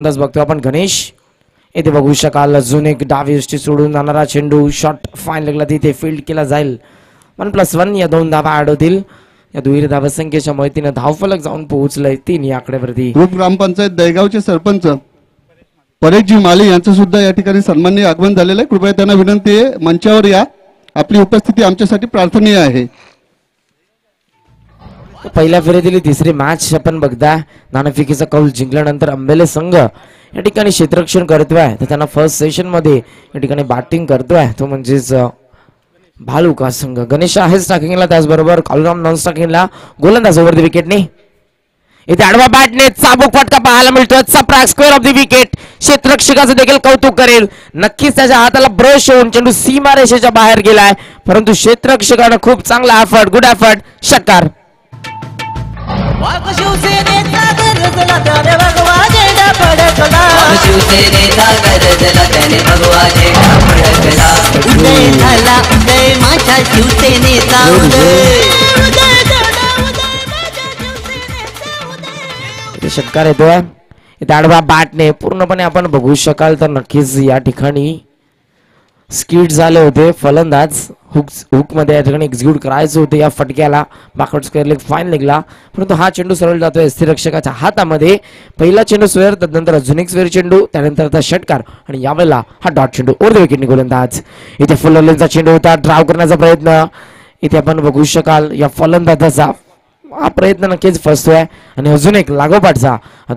अंदाज बघतोय आपण गणेश इथे बघू शकाल. अजून एक डावी यष्टी सोडून जाणारा चेंडू शॉट फाईन लागला तिथे फील्ड केला जाईल. 1+1 या 2 धावा ऍड होतील. या दुहेरी धावसंख्येच्या मदतीने धावफलक जाऊन पोहोचलंय 3 या आकड्यावरती. ग्रुप ग्रामपंचायत दहेगावचे सरपंच परेशजी माली यांचं सुद्धा या ठिकाणी सन्माननीय आगमन झालेलं आहे. कृपया त्यांना विनंती आहे मंचावर या. आपली उपस्थिती आमच्यासाठी प्रार्थनीय आहे. पहिल्या फेरीतील तिसरी मॅच आपण बघताय. नाणेफेकीचा कौल जिंकल्यानंतर अंबेले संघ या ठिकाणी क्षेत्ररक्षण करतोय. तर त्यांना फर्स्ट सेशन मध्ये या ठिकाणी बॅटिंग करतोय तो म्हणजेच भालुका संघ. गणेश आहे स्टार्टिंगला, त्याचबरोबर कॉलराम नॉन स्टार्टिंगला. गोलंदाज ओव्हर द विकेटने इथे आडवा बॅटने चाबूक फटका पाहायला मिळतोय. चपराक स्क्वेअर ऑफ द विकेट. क्षेत्ररक्षकाचं देखील कौतुक करेल. नक्कीच त्याच्या हाताला ब्रश होऊन चेंडू सीमा रेषेच्या बाहेर गेलाय, परंतु क्षेत्ररक्षकानं खूप चांगला एफर्ट, गुड एफर्ट. षटकार. शिवसेनेचा गरजला त्याने भगवा झेंडा फडकला. शिवसेनेचा गरजला त्याने भगवा झेंडा फडकला. उदय झाला उदय माझ्या शिवसेनेचा उदय. षटकार येतोय. इथे आडवा बॅटने पूर्णपणे आपण बघू शकाल तर नक्कीच या ठिकाणी स्किड झाले होते. फलंदाज हुक मध्ये या ठिकाणी एक्झिक्यूट करायचं होते या फटक्याला. बॅकवर्ड स्क्वेअर लेग फाईन लेगला, परंतु हा चेंडू सरळ जातोय स्थिरक्षकाच्या हातामध्ये. पहिला चेंडू स्क्वेअर, त्यानंतर अजून एक स्क्वेअर चेंडू, त्यानंतर आता षटकार आणि यावेळेला हा डॉट चेंडू ओव्हर द विकेटने गोलंदाज. इथे फुल लेनचा चेंडू होता, ड्राव करण्याचा प्रयत्न. इथे आपण बघू शकाल या फलंदाजाचा हा प्रयत्न नक्कीच फसतोय आणि अजून एक लागोपाठचा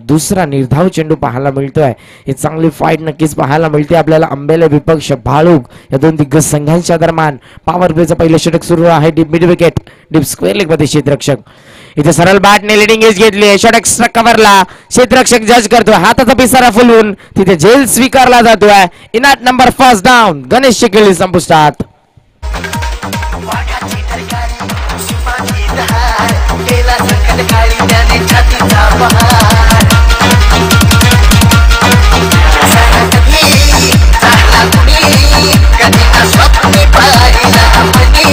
दुसरा निर्धाव चेंडू पाहायला मिळतोय. ही चांगली फाईट नक्कीच पाहायला मिळते आपल्याला अंबेले विपक्ष भालुक या दोन दिग्गज संघांच्या दरम्यान. पॉवर प्लेचं पहिलं षटक सुरू आहे. Deep mid wicket, deep square leg मध्ये क्षेत्ररक्षक. इथे सरळ बॅटने लिडिंग एज घेतली. शॉट एक्स्ट्रा कव्हरला क्षेत्ररक्षक जज करतोय. हाताचा पिसारा फुलवून तिथे झेल स्वीकारला जातोय. इनाट नंबर फर्स्ट डाऊन. गणेश खेळी संपुष्टात. केला संकट काळी त्याने छातीचा बहार. चालला कुणी कधी ना स्वप्ने पाहिला म्हणी.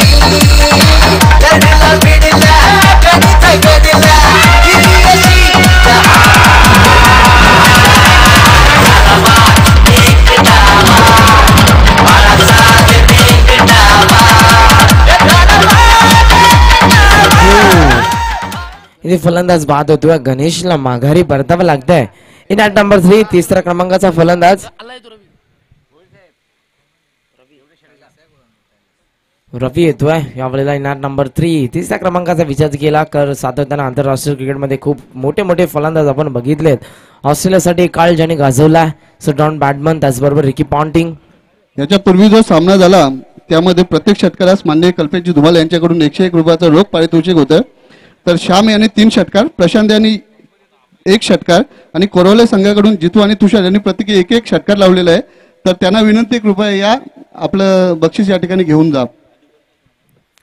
लढला भिडला कधी थकला किती अशी इथे फलंदाज बाद होतोय. गणेशला माघारी परतावं लागतंय. इनाट नंबर 3 तिसऱ्या क्रमांकाचा फलंदाज रवी येतोय यावेळेला. इनाट नंबर 3 तिसऱ्या क्रमांकाचा विचार केला कर सातत्यानं आंतरराष्ट्रीय क्रिकेटमध्ये खूप मोठे मोठे फलंदाज आपण बघितलेत. ऑस्ट्रेलियासाठी कार्ल ज्याने गाजवला सडॉन बॅटमन, त्याचबरोबर रिकी पॉन्टिंग. याच्यापूर्वी जो सामना झाला त्यामध्ये प्रत्येक षटकारास माननीय कल्पेशजी धुमाल यांच्याकडून 101 रुपयाचं रोख पारितोषिक होतं. तर श्याम यांनी 3 षटकार, प्रशांत यांनी 1 षटकार आणि कोरवले संघाकडून जितू आणि तुषार यांनी प्रत्येकी 1-1 षटकार लावलेला आहे. तर त्यांना विनंती कृपया या आपलं बक्षीस या ठिकाणी घेऊन जा.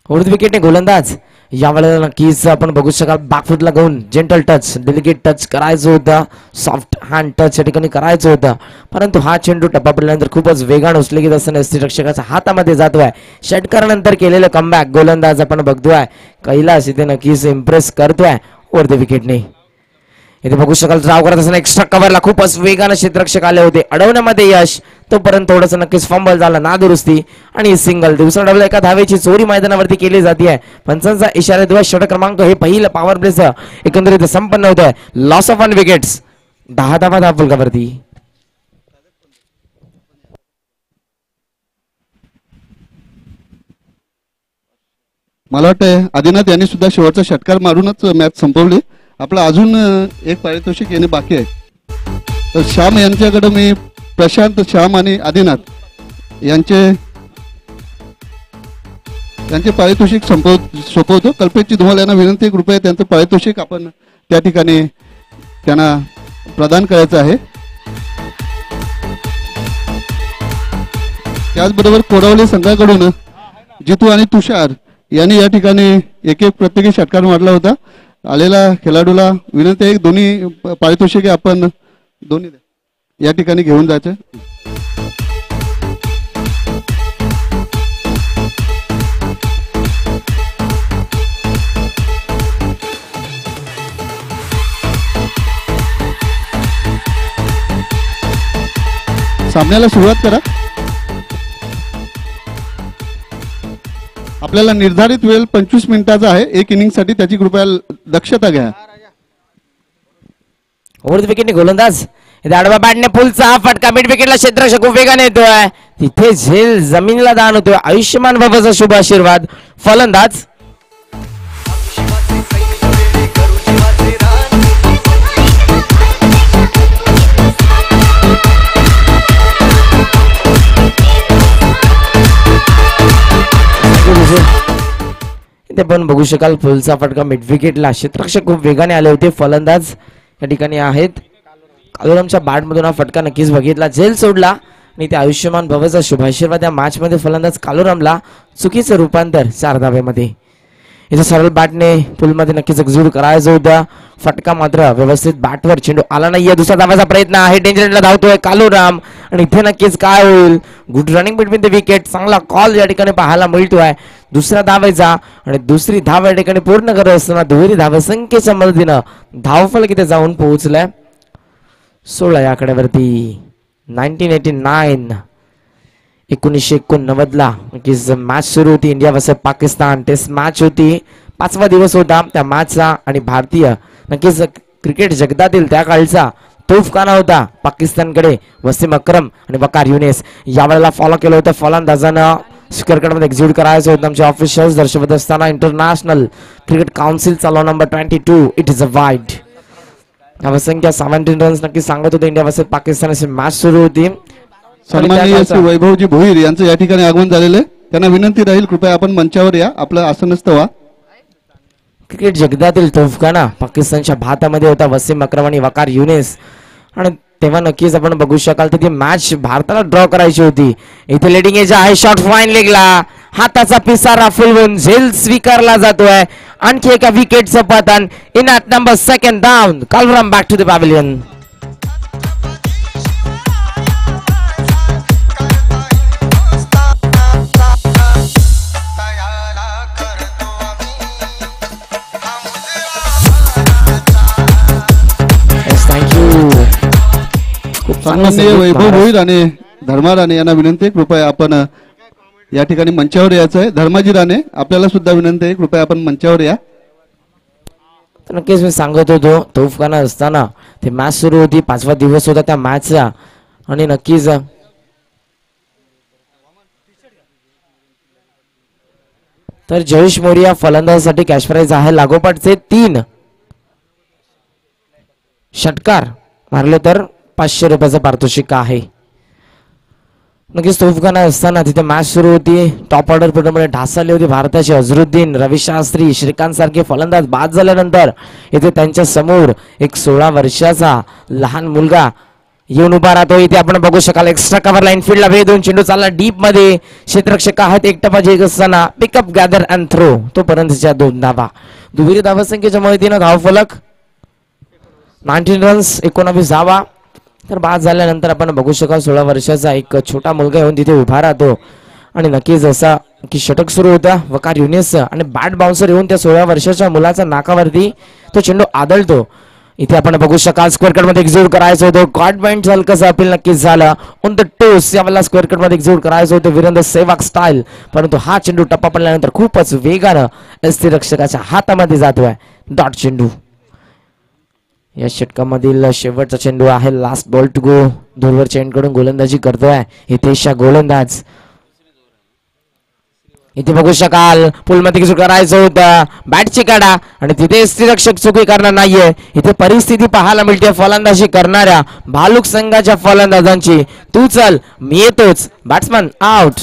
ओव्हर द विकेटने गोलंदाज. यावेळेला नक्कीच आपण बघू शकाल बॅकफुटला घेऊन जेंटल टच, डेलिकेट टच करायचं होतं. सॉफ्ट हँड टच या ठिकाणी करायचं होतं, परंतु हा चेंडू टप्पा पडल्यानंतर खूपच वेगानं उचलकीत असताना रक्षकाच्या हातामध्ये जातोय. षटकारानंतर केलेलं कमबॅक गोलंदाज आपण बघतोय. कैलास इथे नक्कीच इम्प्रेस करतोय ओव्हर द विकेटने. इथे बघू शकाल ड्राव करत असताना एक्स्ट्रा कव्हरला खूपच वेगानं क्षेत्ररक्षक आले होते. अडवण्यामध्ये यश, तोपर्यंत थोडंसं नक्कीच फंबल झाला, नादुरुस्ती आणि सिंगल. दुसरा डबल एका धावेची चोरी मैदानावरती केली जाते. पंचांचा इशाऱ्याद्वारे षटक क्रमांक हे पहिलं पॉवर प्लेचं एकंदरीत संपन्न होत आहे. लॉस ऑफ 1 विकेट्स, 10 धावा धावफलकावरती. मला वाटतं आदिनाथ यांनी सुद्धा शेवटचा षटकार मारूनच मॅच संपवली. आपलं अजून एक पारितोषिक येणे बाकी आहे. तर श्याम यांच्याकडे मी प्रशांत, श्याम आणि आदिनाथ यांचे पारितोषिक सोपवतो. कल्पेशजी धुमाल यांना विनंती कृपया त्यांचं पारितोषिक आपण त्या ठिकाणी त्यांना प्रदान करायचं आहे. त्याचबरोबर कोरावली संघाकडून जितू आणि तुषार यांनी या ठिकाणी 1-1 प्रत्येकी षटकार मारला होता. आलेला खेळाडूला विनंती आहे दोन्ही पारितोषिके आपण दोन्ही या ठिकाणी घेऊन जायचं. सामन्याला सुरुवात करा. आपल्याला निर्धारित वेळ 25 मिनिटाचा आहे एक इनिंग साठी, त्याची कृपया दक्षता घ्या. ओव्हर विकेटने गोलंदाज इथे आडवा बॅटने पुलचा हा फटका मिड विकेटला क्षेत्ररक्षक खूप वेगाने येतोय. तिथे झेल जमिनीला दान होतोय. आयुष्यमान बाबाचा शुभ आशीर्वाद. फलंदाज इथे पण बघू शकाल फुलचा फटका मिड विकेटला. क्षेत्ररक्षक खूप वेगाने आले होते. फलंदाज या ठिकाणी आहेत. कालुरामच्या बॅट मधून हा फटका नक्कीच बघितला. झेल सोडला आणि ते आयुष्यमान भवाचा शुभाशीर्वाद. या मॅच मध्ये फलंदाज कालुरामला चुकीचं रूपांतर 4 धाब्यामध्ये. इथे सरळ बॅटने पुलमध्ये नक्कीच एक्झिक्यूट करायचं होतं. फटका मात्र व्यवस्थित बॅटवर चेंडू आला नाहीये. दुसरा धावाचा प्रयत्न आहे. डेंजरला धावतोय कालुराम आणि इथे नक्कीच काय होईल. Good running between the wicket. चांगला कॉल या ठिकाणी पाहायला मिळतोय. दुसरा धावायचा आणि दुसरी धाव या ठिकाणी पूर्ण करत असताना दुहेरी धावसंख्येच्या मदतीनं धावफलक इथे जाऊन पोहोचलाय 16 या आकड्यावरती. 1989 1989 नक्कीच मॅच सुरू होती. India versus Pakistan test match होती. 5वा दिवस होता त्या मॅचचा आणि भारतीय नक्कीच क्रिकेट जगतातील त्या काळचा तोफखाना होता पाकिस्तानकडे. वसीम अक्रम आणि वकार युनेस यावेळेला फॉलो केलं होतं. फलंदाजानं स्क्वेअर मध्ये एक्झिक्यूट करायचं होतं. आमचे ऑफिशियल्स दर्शवत असताना इंटरनॅशनल क्रिकेट काउन्सिलचा law number 22 it is a wide. धावसंख्या 17 रन्स नक्की सांगत होते. इंडिया वर्सेस पाकिस्तान अशी मॅच सुरू होती. सन्माननीय श्री वैभवजी भोईर यांचं या ठिकाणी आगमन झालेलं आहे. त्यांना विनंती राहील कृपया आपण मंचावर या. आपलं आसनस्थ व्हा. क्रिकेट जगतातील तोफखाना पाकिस्तानच्या भातामध्ये होता वसीम अक्रम आणि वकार युनेस. आणि तेव्हा नक्कीच आपण बघू शकाल तर ती मॅच भारताला ड्रॉ करायची होती. इथे लेडिंग एज आहे. शॉट फाईन लेगला. हाताचा पिसारा फुलवून झेल स्वीकारला जातोय. आणखी एका विकेटचं पतन. In at number 2 down. Kaluram back to the pavilion. सन्माननीय वैभव भोईर आणि धर्मा राणे यांना विनंती आहे कृपया आपण या ठिकाणी मंचावर यायचं आहे. धर्माजी राणे आपल्याला सुद्धा विनंती आहे कृपया आपण मंचावर या. तर नक्कीच मी सांगत होतो तोफखाना असताना ते मॅच सुरू होती. 5वा दिवस होता त्या मॅचचा आणि नक्कीच तर जयेश मोरिया फलंदाजासाठी कॅश प्राइज आहे. लागोपाठचे 3 षटकार मारले तर 500 रुपयाचं पारितोषिक आहे. नक्कीच तोफखाना असताना तिथे मॅच सुरू होती. टॉप ऑर्डर पूर्णपणे ढासळली होती भारताचे. अझरुद्दीन रवी शास्त्री श्रीकांत सारखे फलंदाज बाद झाल्यानंतर इथे त्यांच्या समोर एक 16 वर्षाचा लहान मुलगा येऊन उभा राहतो. इथे आपण बघू शकाल एक्स्ट्रा कव्हर लाईन फील्डला वेळ देऊन चेंडू चालला डीप मध्ये. क्षेत्ररक्षक आहेत एकटपा जेक असताना पिकअप गॅदर अँड थ्रो तोपर्यंतच्या 2 धावा. दुहेरी धावसंख्येच्या मदतीनं धावफलक 19 रन्स 19 धावा. तर बाद झाल्यानंतर आपण बघू शकाल 16 वर्षाचा एक छोटा मुलगा येऊन तिथे उभा राहतो आणि नक्कीच असा की षटक सुरू होता वकार युनेस आणि बॅट बाउन्सर येऊन त्या 16 वर्षाच्या मुलाच्या नाकावरती तो चेंडू आदळतो. इथे आपण बघू शकाल स्क्वेअर कट मध्ये एक्झिक्यूट करायचं होतं. कॉट पॉइंट झालं कसं अपील नक्कीच झालं. ऑन द टोस यावेळेला स्क्वेअर कट मध्ये एक्झिक्यूट करायचं होतं वीरेंद्र सेहवाग स्टाईल. परंतु हा चेंडू टप्पा पडल्यानंतर खूपच वेगानं यष्टिरक्षकाच्या हातामध्ये जातोय. डॉट चेंडू. या षटकामधील शेवटचा चेंडू आहे. Last ball to go. दूरवर चेंड कडून गोलंदाजी करतोय हितेशा गोलंदाज. इथे बघू शकाल पुलमध्ये एक्झिक्यूट करायचं होतं. बॅटची काढा आणि तिथे यष्टिरक्षक चुकी करणार नाहीये. इथे परिस्थिती पाहायला मिळते फलंदाजी करणाऱ्या भालुक संघाच्या फलंदाजांची. तू चल मी येतोच. Batsman out.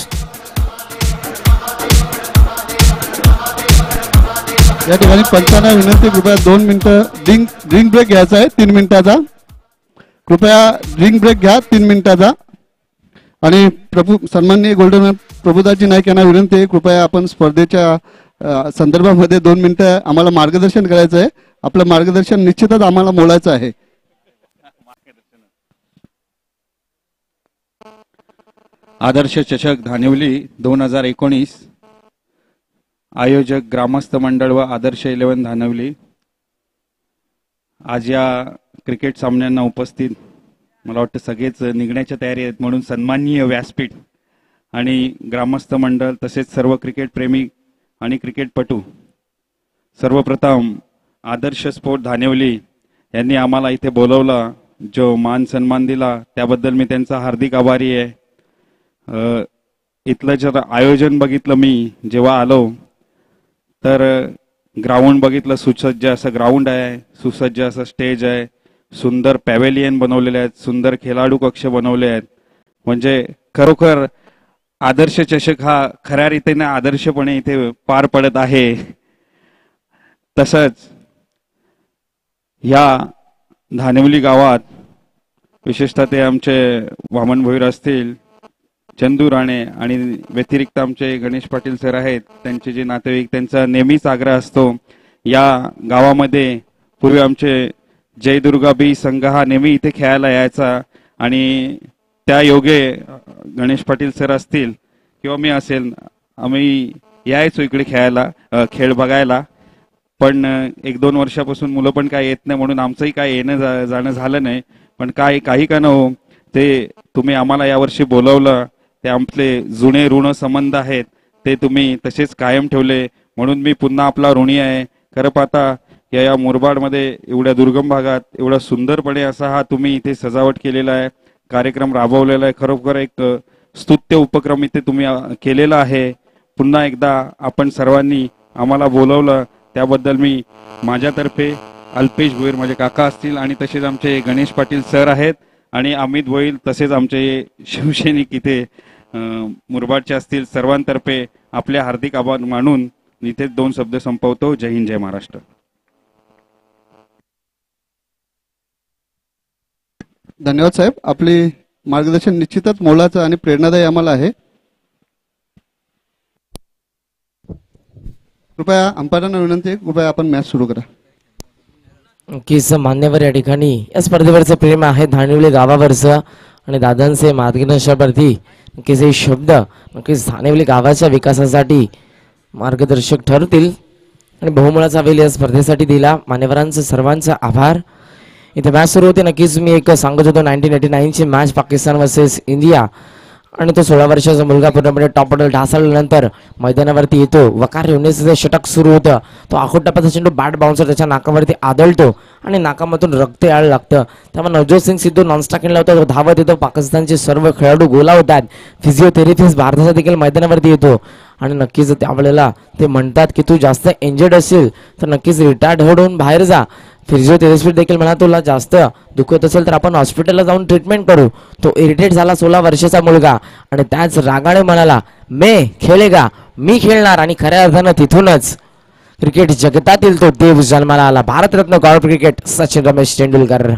या ठिकाणी पंचांना विनंती कृपया 2 मिनिटं ड्रिंक ब्रेक घ्यायचा आहे 3 मिनिटाचा. कृपया ड्रिंक ब्रेक घ्या 3 मिनिटाचा. आणि सन्माननीय गोल्डन प्रभुदासजी नाईक यांना विनंती आहे कृपया आपण स्पर्धेच्या संदर्भामध्ये 2 मिनिटं आम्हाला मार्गदर्शन करायचं आहे. आपलं मार्गदर्शन निश्चितच आम्हाला मोलायचं आहे. आदर्श चषक धानिवली 2019. आयोजक ग्रामस्थ मंडळ व आदर्श 11 धानिवली. आज या क्रिकेट सामन्यांना उपस्थित मला वाटतं सगळेच निघण्याच्या तयारी आहेत, म्हणून सन्माननीय व्यासपीठ आणि ग्रामस्थ मंडळ तसेच सर्व क्रिकेट प्रेमी आणि क्रिकेटपटू, सर्वप्रथम आदर्श स्पोर्ट धानिवली यांनी आम्हाला इथे बोलवलं, जो मान सन्मान दिला त्याबद्दल मी त्यांचा हार्दिक आभारी आहे. इथलं जर आयोजन बघितलं मी जेव्हा आलो तर ग्राउंड बघितलं, सुसज्ज असं ग्राउंड आहे, सुसज्ज असं स्टेज आहे, सुंदर पॅव्हेलियन बनवलेले आहेत, सुंदर खेळाडू कक्ष बनवले आहेत. म्हणजे खरोखर आदर्श चषक हा खऱ्या रीतीने आदर्शपणे इथे पार पडत आहे. तसंच ह्या धानिवली गावात विशेषतः ते आमचे वामन भोईर असतील, चंदू राणे आणि व्यतिरिक्त आमचे गणेश पाटील सर आहेत, त्यांचे जे नातेवाईक, त्यांचा नेहमीच आग्रह असतो या गावामध्ये. पूर्वी आमचे जयदुर्गा बी संघ हा नेहमी इथे खेळायला यायचा आणि त्या योगे गणेश पाटील सर असतील किंवा मी असेल, आम्ही यायचो इकडे खेळायला, खेळ बघायला. पण 1-2 वर्षापासून मुलं पण काय येत नाही म्हणून आमचंही काय येणं जाणं झालं नाही. पण काही का न हो, ते तुम्ही आम्हाला यावर्षी बोलवलं, ते आपले जुने ऋण संबंध आहेत ते तुम्ही तसेच कायम ठेवले, म्हणून मी पुन्हा आपला ऋणी आहे. खरं पाहता या मुरबाडमध्ये एवढ्या दुर्गम भागात एवढा सुंदरपणे असा हा तुम्ही इथे सजावट केलेला आहे, कार्यक्रम राबवलेला आहे. खरोखर एक स्तुत्य उपक्रम इथे तुम्ही केलेला आहे. पुन्हा एकदा आपण सर्वांनी आम्हाला बोलवलं त्याबद्दल मी माझ्यातर्फे अल्पेश भोईर माझे काका असतील आणि तसेच आमचे गणेश पाटील सर आहेत आणि अमित भोईर तसेच आमचे शिवसैनिक इथे मुरबाडचे असतील, सर्वांतर्फे आपले हार्दिक आभार मानून इथे 2 शब्द संपवतो. जय हिंद, जय महाराष्ट्र. धन्यवाद साहेब. आपले मार्गदर्शन निश्चितच मोलाचं आणि प्रेरणादायी आम्हाला आहे. कृपया अंपायरांना विनंती आहे, कृपया आपण मॅच सुरू करा. नक्कीच मान्यवर या ठिकाणी या स्पर्धेवरचं प्रेम आहे धानिवली गावावरचं आणि दादांचे मार्गदर्शनावरती नक्कीच हे शब्द नक्कीच धानिवली गावाच्या विकासासाठी मार्गदर्शक ठरतील आणि बहुमोलाचा वेळ या स्पर्धेसाठी दिला. मान्यवरांचं सर्वांचा आभार. इथे मॅच सुरू होते. नक्कीच मी एक सांगत होतो 1989ची मॅच पाकिस्तान वर्सेस इंडिया आणि तो 16 वर्षाचा मुलगा पूर्णपणे टॉप ऑर्डर ढासळल्यानंतर मैदानावरती येतो. वकार युनिसचं षटक सुरू होतं. तो आखूट टप्प्याचा चेंडू बॅट बाउन्सर त्याच्या नाकावरती आदळतो आणि नाकामधून रक्त यायला लागतं. त्यामुळे नवजोत सिंग सिद्धू नॉनस्टॉकिंग लावतो, तो धावत येतो. पाकिस्तानचे सर्व खेळाडू गोला होतात. फिजिओथेरपिस्ट भारताचा देखील मैदानावरती येतो आणि नक्कीच त्यावेळेला ते म्हणतात की तू जास्त इंजर्ड असेल तर नक्कीच रिटायर्ड होऊन बाहेर जा. फिजिओथेरपिस्ट देखील म्हणा तुला जास्त दुखत असेल तर आपण हॉस्पिटलला जाऊन ट्रीटमेंट करू. तो इरिटेट झाला 16 वर्षाचा मुलगा आणि त्याच रागाने म्हणाला मैं खेळेगा, मी खेळणार. आणि खऱ्या अर्थानं तिथूनच क्रिकेट जगतातील तो देव जन्माला आला. Bharat Ratna God cricket Sachin Ramesh Tendulkar.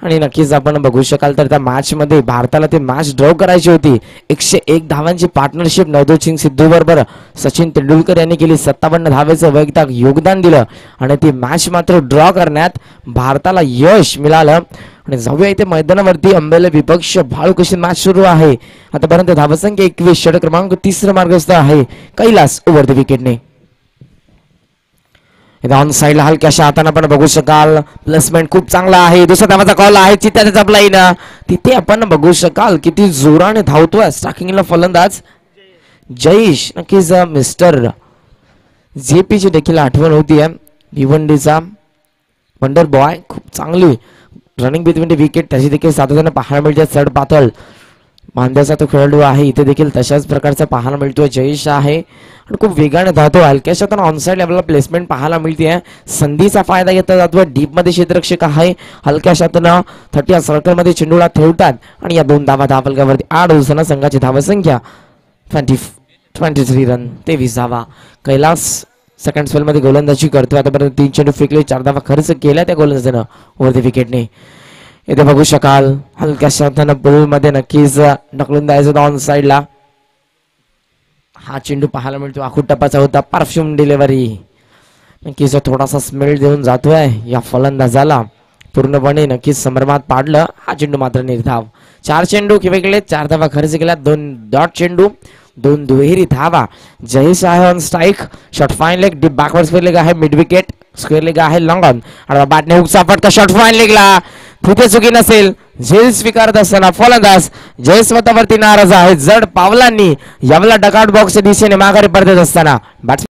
आणि नक्कीच आपण बघू शकाल तर त्या मॅच मध्ये भारताला ते मॅच ड्रॉ करायची होती. 101 धावांची पार्टनरशिप नवजोत सिंग सिद्धू बरोबर सचिन तेंडुलकर यांनी केली. 57 धावेचं वैयक्तिक योगदान दिलं आणि ती मॅच मात्र ड्रॉ करण्यात भारताला यश मिळालं. आणि जाऊया इथे मैदानावरती अंबेले विपक्ष भाळू कशी मॅच सुरू आहे. आतापर्यंत धावसंख्या 21, षटक क्रमांक 3 मार्गस्थ आहे कैलास ओव्हर द विकेटने. ऑन साईडला हलक्याशा हाताने आपण बघू शकाल प्लेसमेंट खूप चांगला आहे. दुसरा धावाचा कॉल आहे चित्त्याचा जपला येईना. तिथे आपण बघू शकाल किती जोराने धावतोय स्टार्टिंगला फलंदाज जयेश. नक्कीच मिस्टर जेपीची देखील आठवण होती आहे. भिवंडीचा वंडर बॉय खूप चांगली रनिंग बिटवीन विकेट त्याची देखील सातत्याने पाहायला मिळते. चढ पातळ मांद्याचा तो खेळाडू आहे. इथे देखील तशाच प्रकारचा पाहायला मिळतोय. जयेश आहे आणि खूप वेगाने धावतो. हलक्याशा तर ऑनसाईड लेवलला प्लेसमेंट पाहायला मिळते. संधीचा फायदा घेतला जातो. डीप मध्ये क्षेत्ररक्षक आहे. हलक्या शतनं 30 सर्कल मध्ये चेंडूला ठेवतात आणि या 2 धावा धावलगावरती 8 दिवसांना संघाची धावसंख्या 23 रन 23 धावा. कैलास सेकंड स्पेल मध्ये गोलंदाजी करतोय. आतापर्यंत 3 चेंडू फेकले, 4 धावा खर्च केला त्या गोलंदाजानं ओव्हर द विकेटने. इथे बघू शकाल हलक्या शतनं बुल मध्ये नक्कीच ढकलून द्यायचं ऑन साईडला. हा चेंडू पाहायला मिळतो. आखूट टप्प्याचा होता. परफ्यूम डिलिव्हरी नक्कीच थोडासा स्मेल देऊन जातोय या फलंदाजाला. पूर्णपणे नक्कीच संभ्रमात पाडलं. हा चेंडू मात्र निर्धाव. 4 चेंडू खेळले, 4 धावा खर्च केल्या. 2 डॉट चेंडू, 2 दुहेरी धावा. जयेश आहे on strike. Shot fine leg deep backward square leg आहे. मिड विकेट स्क्वेअर लेग आहे. लॉंग ऑन आणि बॅटने हुकचा फटका शॉट फाईन लेगला कुठे चुकी नसेल. झेल स्वीकारत असताना फलंदाज जय स्वतःवरती नाराज आहे. जड पावलांनी यावला डकआउट बॉक्सच्या दिशेने माघारी परतत असताना बॅट्समॅन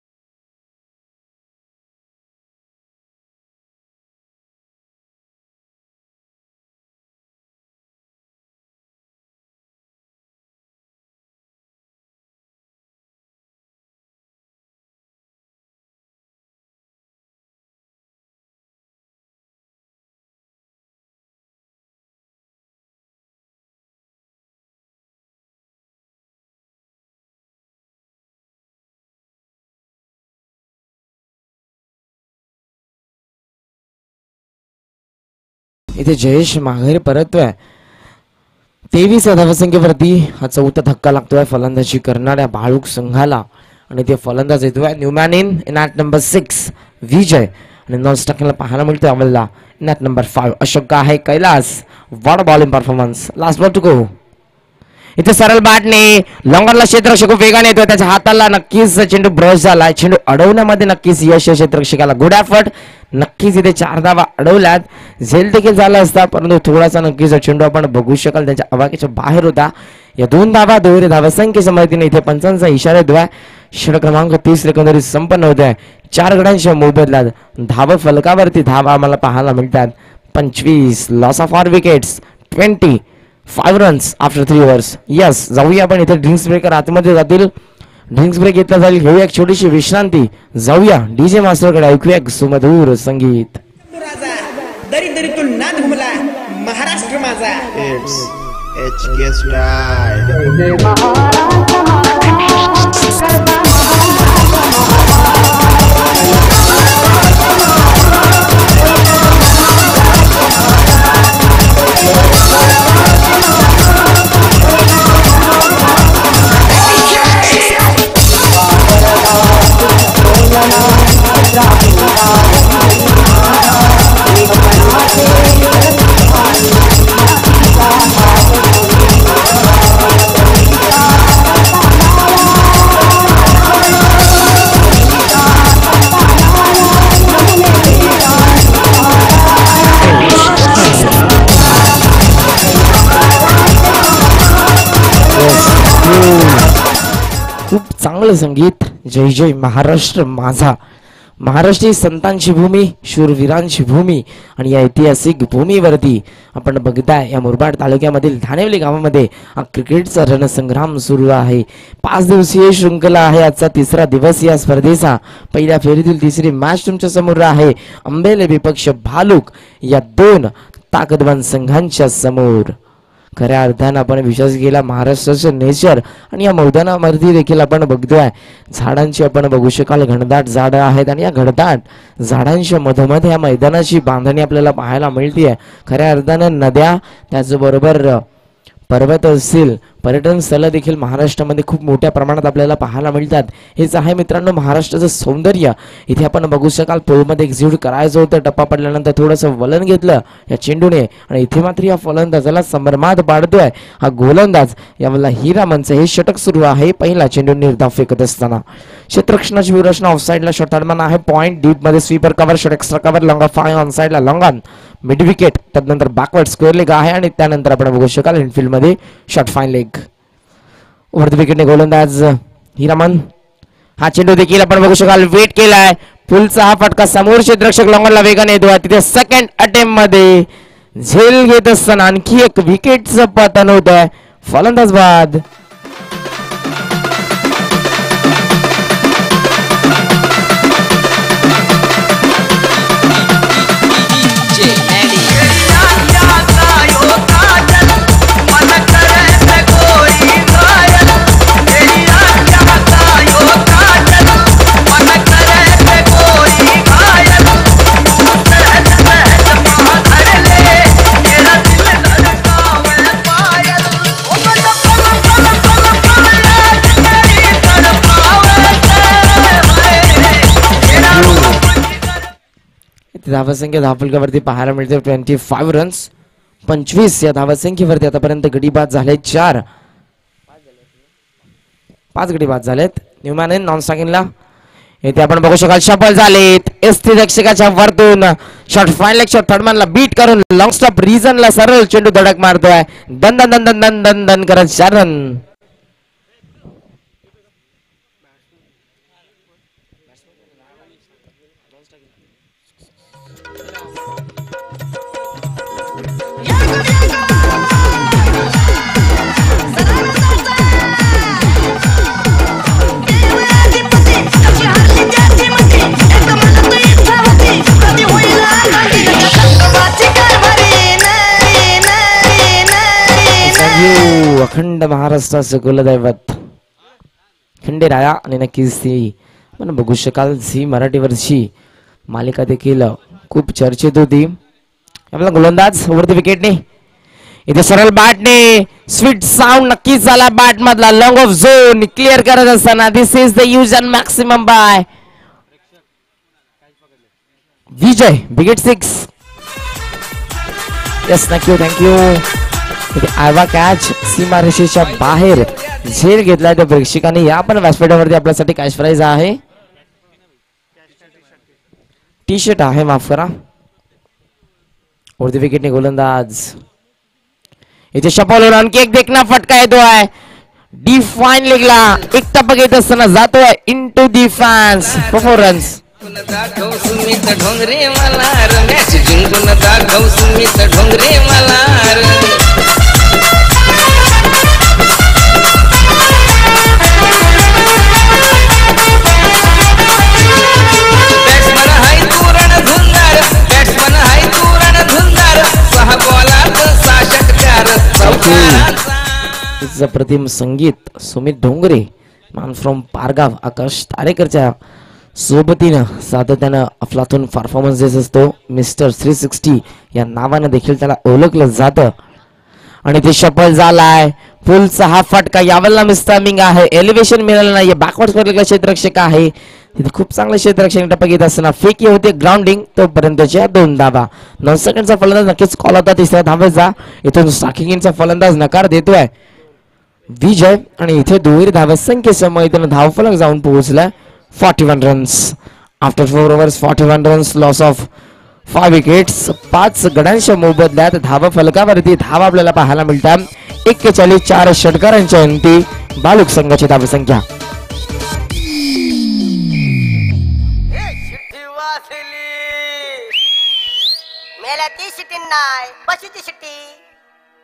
इथे जयेश माघारी परततोय. 23 या धावसंख्येवरती हा चौथा धक्का लागतोय फलंदाजी करणाऱ्या भाळूक संघाला आणि ते फलंदाज येतोय न्यूमॅन इन ॲट नंबर 6 विजय आणि नॉन स्टॅकिंगला पाहायला मिळतोय आम्हाला इन ॲट नंबर 5 अशोक आहे. Kailas what bowling performance. Last ball to go. इथे सरळ बॅटने लॉंगरला क्षेत्ररक्षक खूप वेगाने येतोय. त्याच्या हाताला नक्कीच चेंडू ब्रश झाला. चेंडू अडवण्यामध्ये नक्कीच यश क्षेत्ररक्षकाला गुड एफर्ट. नक्कीच इथे 4 धावा अडवल्यात. झेल देखील झाला असता परंतु थोडासा नक्कीच चेंडू आपण बघू शकाल त्यांच्या आवाक्याच्या बाहेर होता. या 2 धावा दुहेरी धावसंख्येच्या मदतीने इथे पंचांचा इशारा देतोय. षटक क्रमांक 30 एकंदरीत संपन्न होत आहे. 4 गड्यांच्या मोबदल्यात धाव फलकावरती धावा आम्हाला पाहायला मिळतात 25. Loss of 4 wickets 25 runs after 3 overs. Yes जाऊया आपण इथे ड्रिंक्स ब्रेकर आतमध्ये जातील. ड्रिंक्स ब्रेक घेतला जाईल. घेऊया एक छोटीशी विश्रांती. जाऊया डीजे मास्टरकडे ऐकूया एक सुमधूर संगीत. दरी दरीतून नाद घुमला महाराष्ट्र माझा. It's HK Style. खूप चांगलं संगीत. जय जय महाराष्ट्र माझा. महाराष्ट्र ही संतांची भूमी, शूरवीरांची भूमी आणि या ऐतिहासिक भूमीवरती आपण बघताय या मुरबाड तालुक्यामधील धानेवली गावामध्ये हा क्रिकेटचा रणसंग्राम सुरू आहे. 5 दिवसीय शृंखला आहे. आजचा 3रा दिवस या स्पर्धेचा. पहिल्या फेरीतील 3री मॅच तुमच्या समोर आहे. अंबेले विपक्ष भालूक या 2 ताकदवान संघांच्या समोर. खऱ्या अर्थानं आपण विश्वास केला महाराष्ट्राचं नेचर आणि या मैदानावरती देखील आपण बघतोय झाडांची आपण बघू शकाल घनदाट झाडं आहेत आणि या घनदाट झाडांच्या मधोमध या मैदानाची बांधणी आपल्याला पाहायला मिळते. खऱ्या अर्थानं नद्या त्याचबरोबर पर्वत असतील पर्यटन स्थळ देखील महाराष्ट्रामध्ये खूप मोठ्या प्रमाणात आपल्याला पाहायला मिळतात. हेच आहे मित्रांनो महाराष्ट्राचं सौंदर्य. इथे आपण बघू शकाल पोलमध्ये एक्झिक्यूट करायचं होतं. टप्पा पडल्यानंतर थोडंसं वलन घेतलं या चेंडूने आणि इथे मात्र या फलंदाजाला संभ्रमात पाडतोय हा गोलंदाज. यावेळेला हिरामनचं हे षटक सुरू आहे. पहिला चेंडू निर्धाव फेकत असताना क्षेत्ररक्षणाची व्यूहरचना ऑफ साइडला शॉर्टहँडमॅन आहे. पॉइंट डीप मध्ये sweeper cover shot extra cover long 5 on साइडला लॉंग ऑन मिड विकेट. त्यानंतर बॅकवर्ड स्क्वेअर लेग आहे आणि त्यानंतर आपण बघू शकाल इनफिल्ड मध्ये short fine leg. Over the विकेटने गोलंदाज हिरामन. हा चेंडू देखील आपण बघू शकाल वेट केलाय. फुलचा हा फटका समोर क्षेत्ररक्षक लॉंगरला वेगाने येतो. तिथे सेकंड अटेम्प्ट मध्ये झेल घेत असताना आणखी एक विकेटचं पतन होत आहे. फलंदाज बाद. धावसंख्या धावफलकावरती पाहायला मिळते 25 रन्स. 25 या धावसंख्येवरती आतापर्यंत गडी बाद झाले 4. 5 गडी बाद झालेत. न्यूमॅन नॉन स्टॅकिंगला इथे आपण बघू शकाल शफल झालेत. एसटी रक्षकाच्या वरतून शॉट फाईन लेग शॉट थर्डमॅनला बीट करून लॉंग स्टॉप रिजनला सरळ चेंडू धडक मारतोय. दन दन दन दन दन दन दन करत 4 रन. अखंड महाराष्ट्राचं कुलदैवत खंडेराया आणि नक्कीच ती आपण बघू शकाल झी मराठीवरची मालिका देखील खूप चर्चेत होती. आपला गोलंदाज वरती विकेटने इथे सरळ बॅटने स्वीट साऊंड नक्कीच झाला बॅट मधला. लॉंग ऑफ झोन क्लिअर करत असताना this is the use and maximum by Vijay. Wicket 6. Yes thank you. आयवा कॅच सीमारेषेच्या बाहेर झेल घेतलाय त्या प्रेक्षकांनी. या पण व्यासपीठावरती आपल्यासाठी कॅश प्राइज आहे. टी शर्ट आहे माफ करा. वरती विकेटने गोलंदाज इथे शपल आणखी एक देखना फटका येतोय. डी फाईन लेगला एक टपक येत असताना जातोय into the fans. 4 runs. Sumit Dhongre मला मॅच जिंकून दाखव सुमित ढोंगरे मला. बॅट्समन हाय तूरण धुंदार बॅट्समन हाय तूरण धुंदार 6 बॉलात 6 षटकार चौकारांचा. प्रतिम संगीत सुमित ढोंगरे मॅन फ्रॉम पारगाव आकाश तारेकरच्या सोबतीनं सातत्यानं अफलातून परफॉर्मन्स देत असतो. मिस्टर 360 या नावानं देखील त्याला ओळखलं जातं. आणि ते शफल झालाय. फुलचा हा फटका यावलला मिस्टायमिंग आहे. एलिव्हेशन मिळालं नाही. बॅकवर्ड करलेला क्षेत्ररक्षक आहे. तिथे खूप चांगलं क्षेत्ररक्षक टपक येत असताना फेकी होते ग्राउंडिंग तोपर्यंतच्या 2 धावा. 9 सेकंडचा फलंदाज नक्कीच कॉल होता 3ऱ्या धावेचा. इथून स्ट्रायकिंगचा फलंदाज नकार देतोय विजय. आणि इथे दुहेरी धावा संख्येसमोर इथून धावफलक जाऊन पोहोचलाय 41 runs. After 4 overs 41 runs. Loss of 5 wickets. 5 गड्यांच्या मोबदल्यात धावा फलकावरती धावा आपल्याला पाहायला मिळतात. 41 4 षटकारांच्या अंती बालुक संघाची धाव संख्या.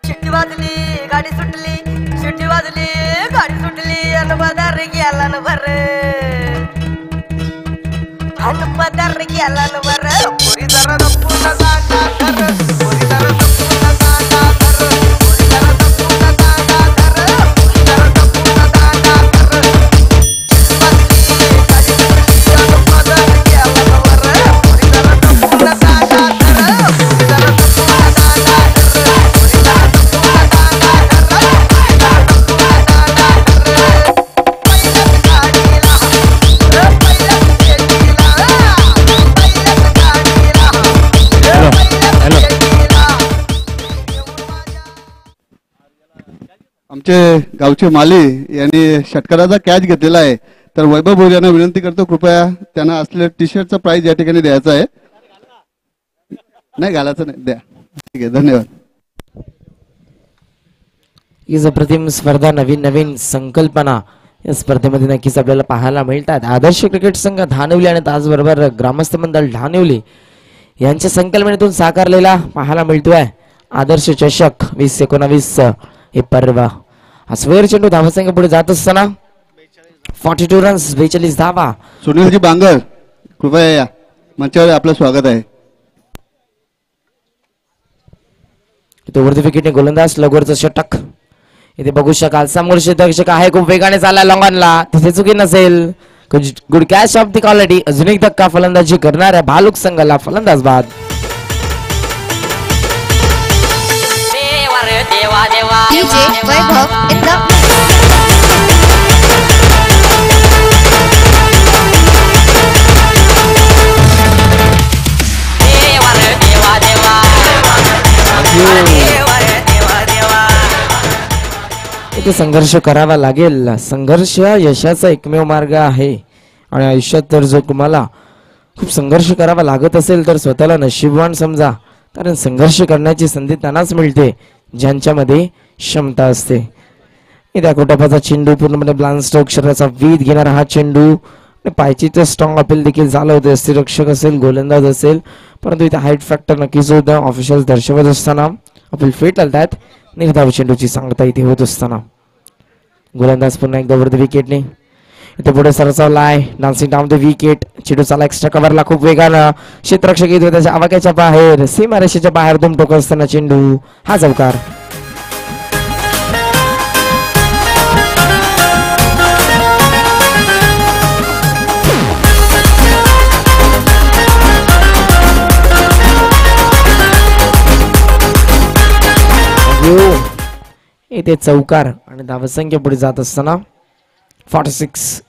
शिट्टी वाजली गाडी सुटली. शिट्टी वाजली गाडी सुटली. अनपदार गेला न भर अनपदार गेला न भर. पोरी जरा दपून जागा धर. पोरी जरा दपून जागा धर. पोरी जरा दपून जागा धर. पोरी जरा दपून जागा धर. वाजली गाडी सुटली. अनपदार गेला न भर. पोरी जरा दपून जागा धर. पोरी जरा दपून जागा धर. पोरी जरा दपून जागा आमचे गावचे माली यांनी षटकाराचा कॅच घेतलेला आहे. तर वैभव भोज यांना विनंती करतो कृपया त्यांना असलेल्या टी शर्टचा प्राइस या ठिकाणी द्यायचा आहे. नाही घालायचं नाही द्या. ठीक आहे धन्यवाद. ही अप्रतिम स्पर्धा नवीन संकल्पना या स्पर्धेमध्ये नक्कीच आपल्याला पाहायला मिळतात. आदर्श क्रिकेट संघ धानिवली आणि त्याचबरोबर ग्रामस्थ मंडळ धानिवली यांच्या संकल्पनेतून साकारलेला पाहायला मिळतोय आदर्श चषक 2019 हे पर्व. हा स्वेर चेंडू धावसंख्या पुढे जात असताना 42 रन्स 42 धावा. सुनीलजी बांगर कृपया या मंचावर आपलं स्वागत आहे. इथे वरती विकेटने गोलंदाज लगोरचं षटक. इथे बघू शकाल समोर क्षेत्ररक्षक आहे खूप वेगाने चालला लॉंगॉनला. तिथे चुकी नसेल. Good catch of the quality. अजून एक धक्का फलंदाजी करणाऱ्या भालुक संघाला फलंदाज बाद. DJ Vaibhav in the इथे संघर्ष करावा लागेल. संघर्ष यशाचा एकमेव मार्ग आहे आणि आयुष्यात तर जो तुम्हाला खूप संघर्ष करावा लागत असेल तर स्वतःला नशीबवान समजा, कारण संघर्ष करण्याची संधी त्यांनाच मिळते ज्यांच्यामध्ये क्षमता असते. त्या कोटापाचा चेंडू पूर्णपणे ब्लाइंड स्ट्रोक शरीराचा वेध घेणारा हा चेंडू, पायचीचं स्ट्रॉंग अपील देखील झालं होतं. यष्टीरक्षक असेल, गोलंदाज असेल, परंतु इथे हाईट फॅक्टर नक्कीच होतं. ऑफिशियल दर्शवत असताना अपील फेट आलतात. निर्धाव चेंडूची सांगता इथे होत असताना गोलंदाज पुन्हा एकदा वरती विकेटने इथे पुढे सरसावला आहे. Dancing down the wicket. चेंडू चाला एक्स्ट्रा कव्हरला खूप वेगानं. क्षेत्ररक्षक येतो त्याच्या आवाक्याच्या बाहेर, सीमारेषेच्या बाहेर दुम टोक असताना चेंडू हा चौकार. इथे चौकार आणि धावसंख्या पुढे जात असताना 46.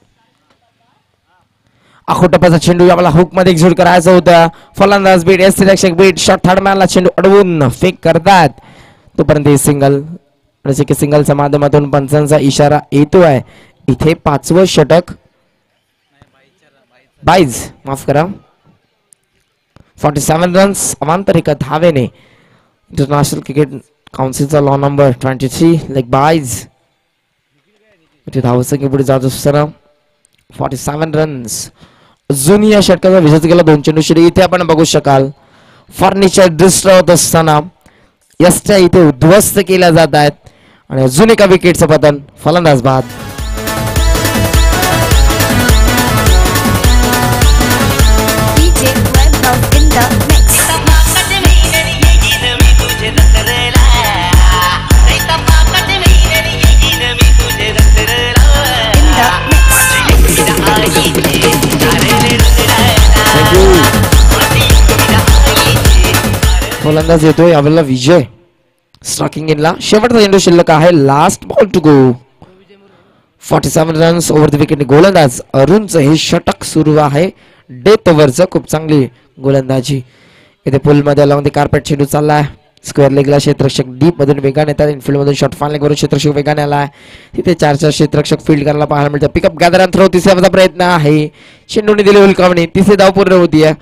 आखोटपाचा चेंडू याला हुक मध्ये एक्झिक्यूट करायचा होता. फलंदाज बीट, यष्टीरक्षक बीट, शॉट थर्ड मॅनला चेंडू अडवून फेक करतात. तोपर्यंत सिंगल, जसे की सिंगलच्या माध्यमातून पंचांचा इशारा येतोय. इथे 5वं षटक, बाईज माफ करा, 47 रन्स अवांतर एका धावेने. इंटरनॅशनल क्रिकेट काउन्सिलचा लॉ नंबर 23 लेग बाईज. इथे धावसंख्या पुढे जात असताना 47 रन्स. अजून या षटकाचा विजय केला 2 चेंडू श्री. इथे आपण बघू शकाल फर्निचर डिस्ट्रॉय होत असताना यष्ट्या इथे उद्ध्वस्त केल्या जात आहेत आणि अजून एका विकेटचं पतन. फलंदाज बाद. फलंदाज येतोय यावेळेला विजय. स्ट्रायकिंग इनला शेवटचा चेंडू शिल्लक आहे. Last ball to go. 47 runs over the wicket. गोलंदाज अरुणचं हे षटक सुरू आहे. डेथ ओव्हरचं खूप चांगली गोलंदाजी. इथे पुल मध्ये लावून ते कार्पेट चेंडू चाललाय. स्क्वेअर लेगला क्षेत्ररक्षक डीप मधून वेगाने येतात. इनफिल्ड मधून शॉट फान लेग वरून क्षेत्ररक्षक वेगाने आलाय. तिथे 4 क्षेत्ररक्षक फील्ड करायला पाहायला मिळतं. पिकअप गॅदर अँड थ्रो तिसऱ्याचा प्रयत्न आहे. चेंडूने दिली हुलकावणी. तिसरी धाव पूर्ण होतीये.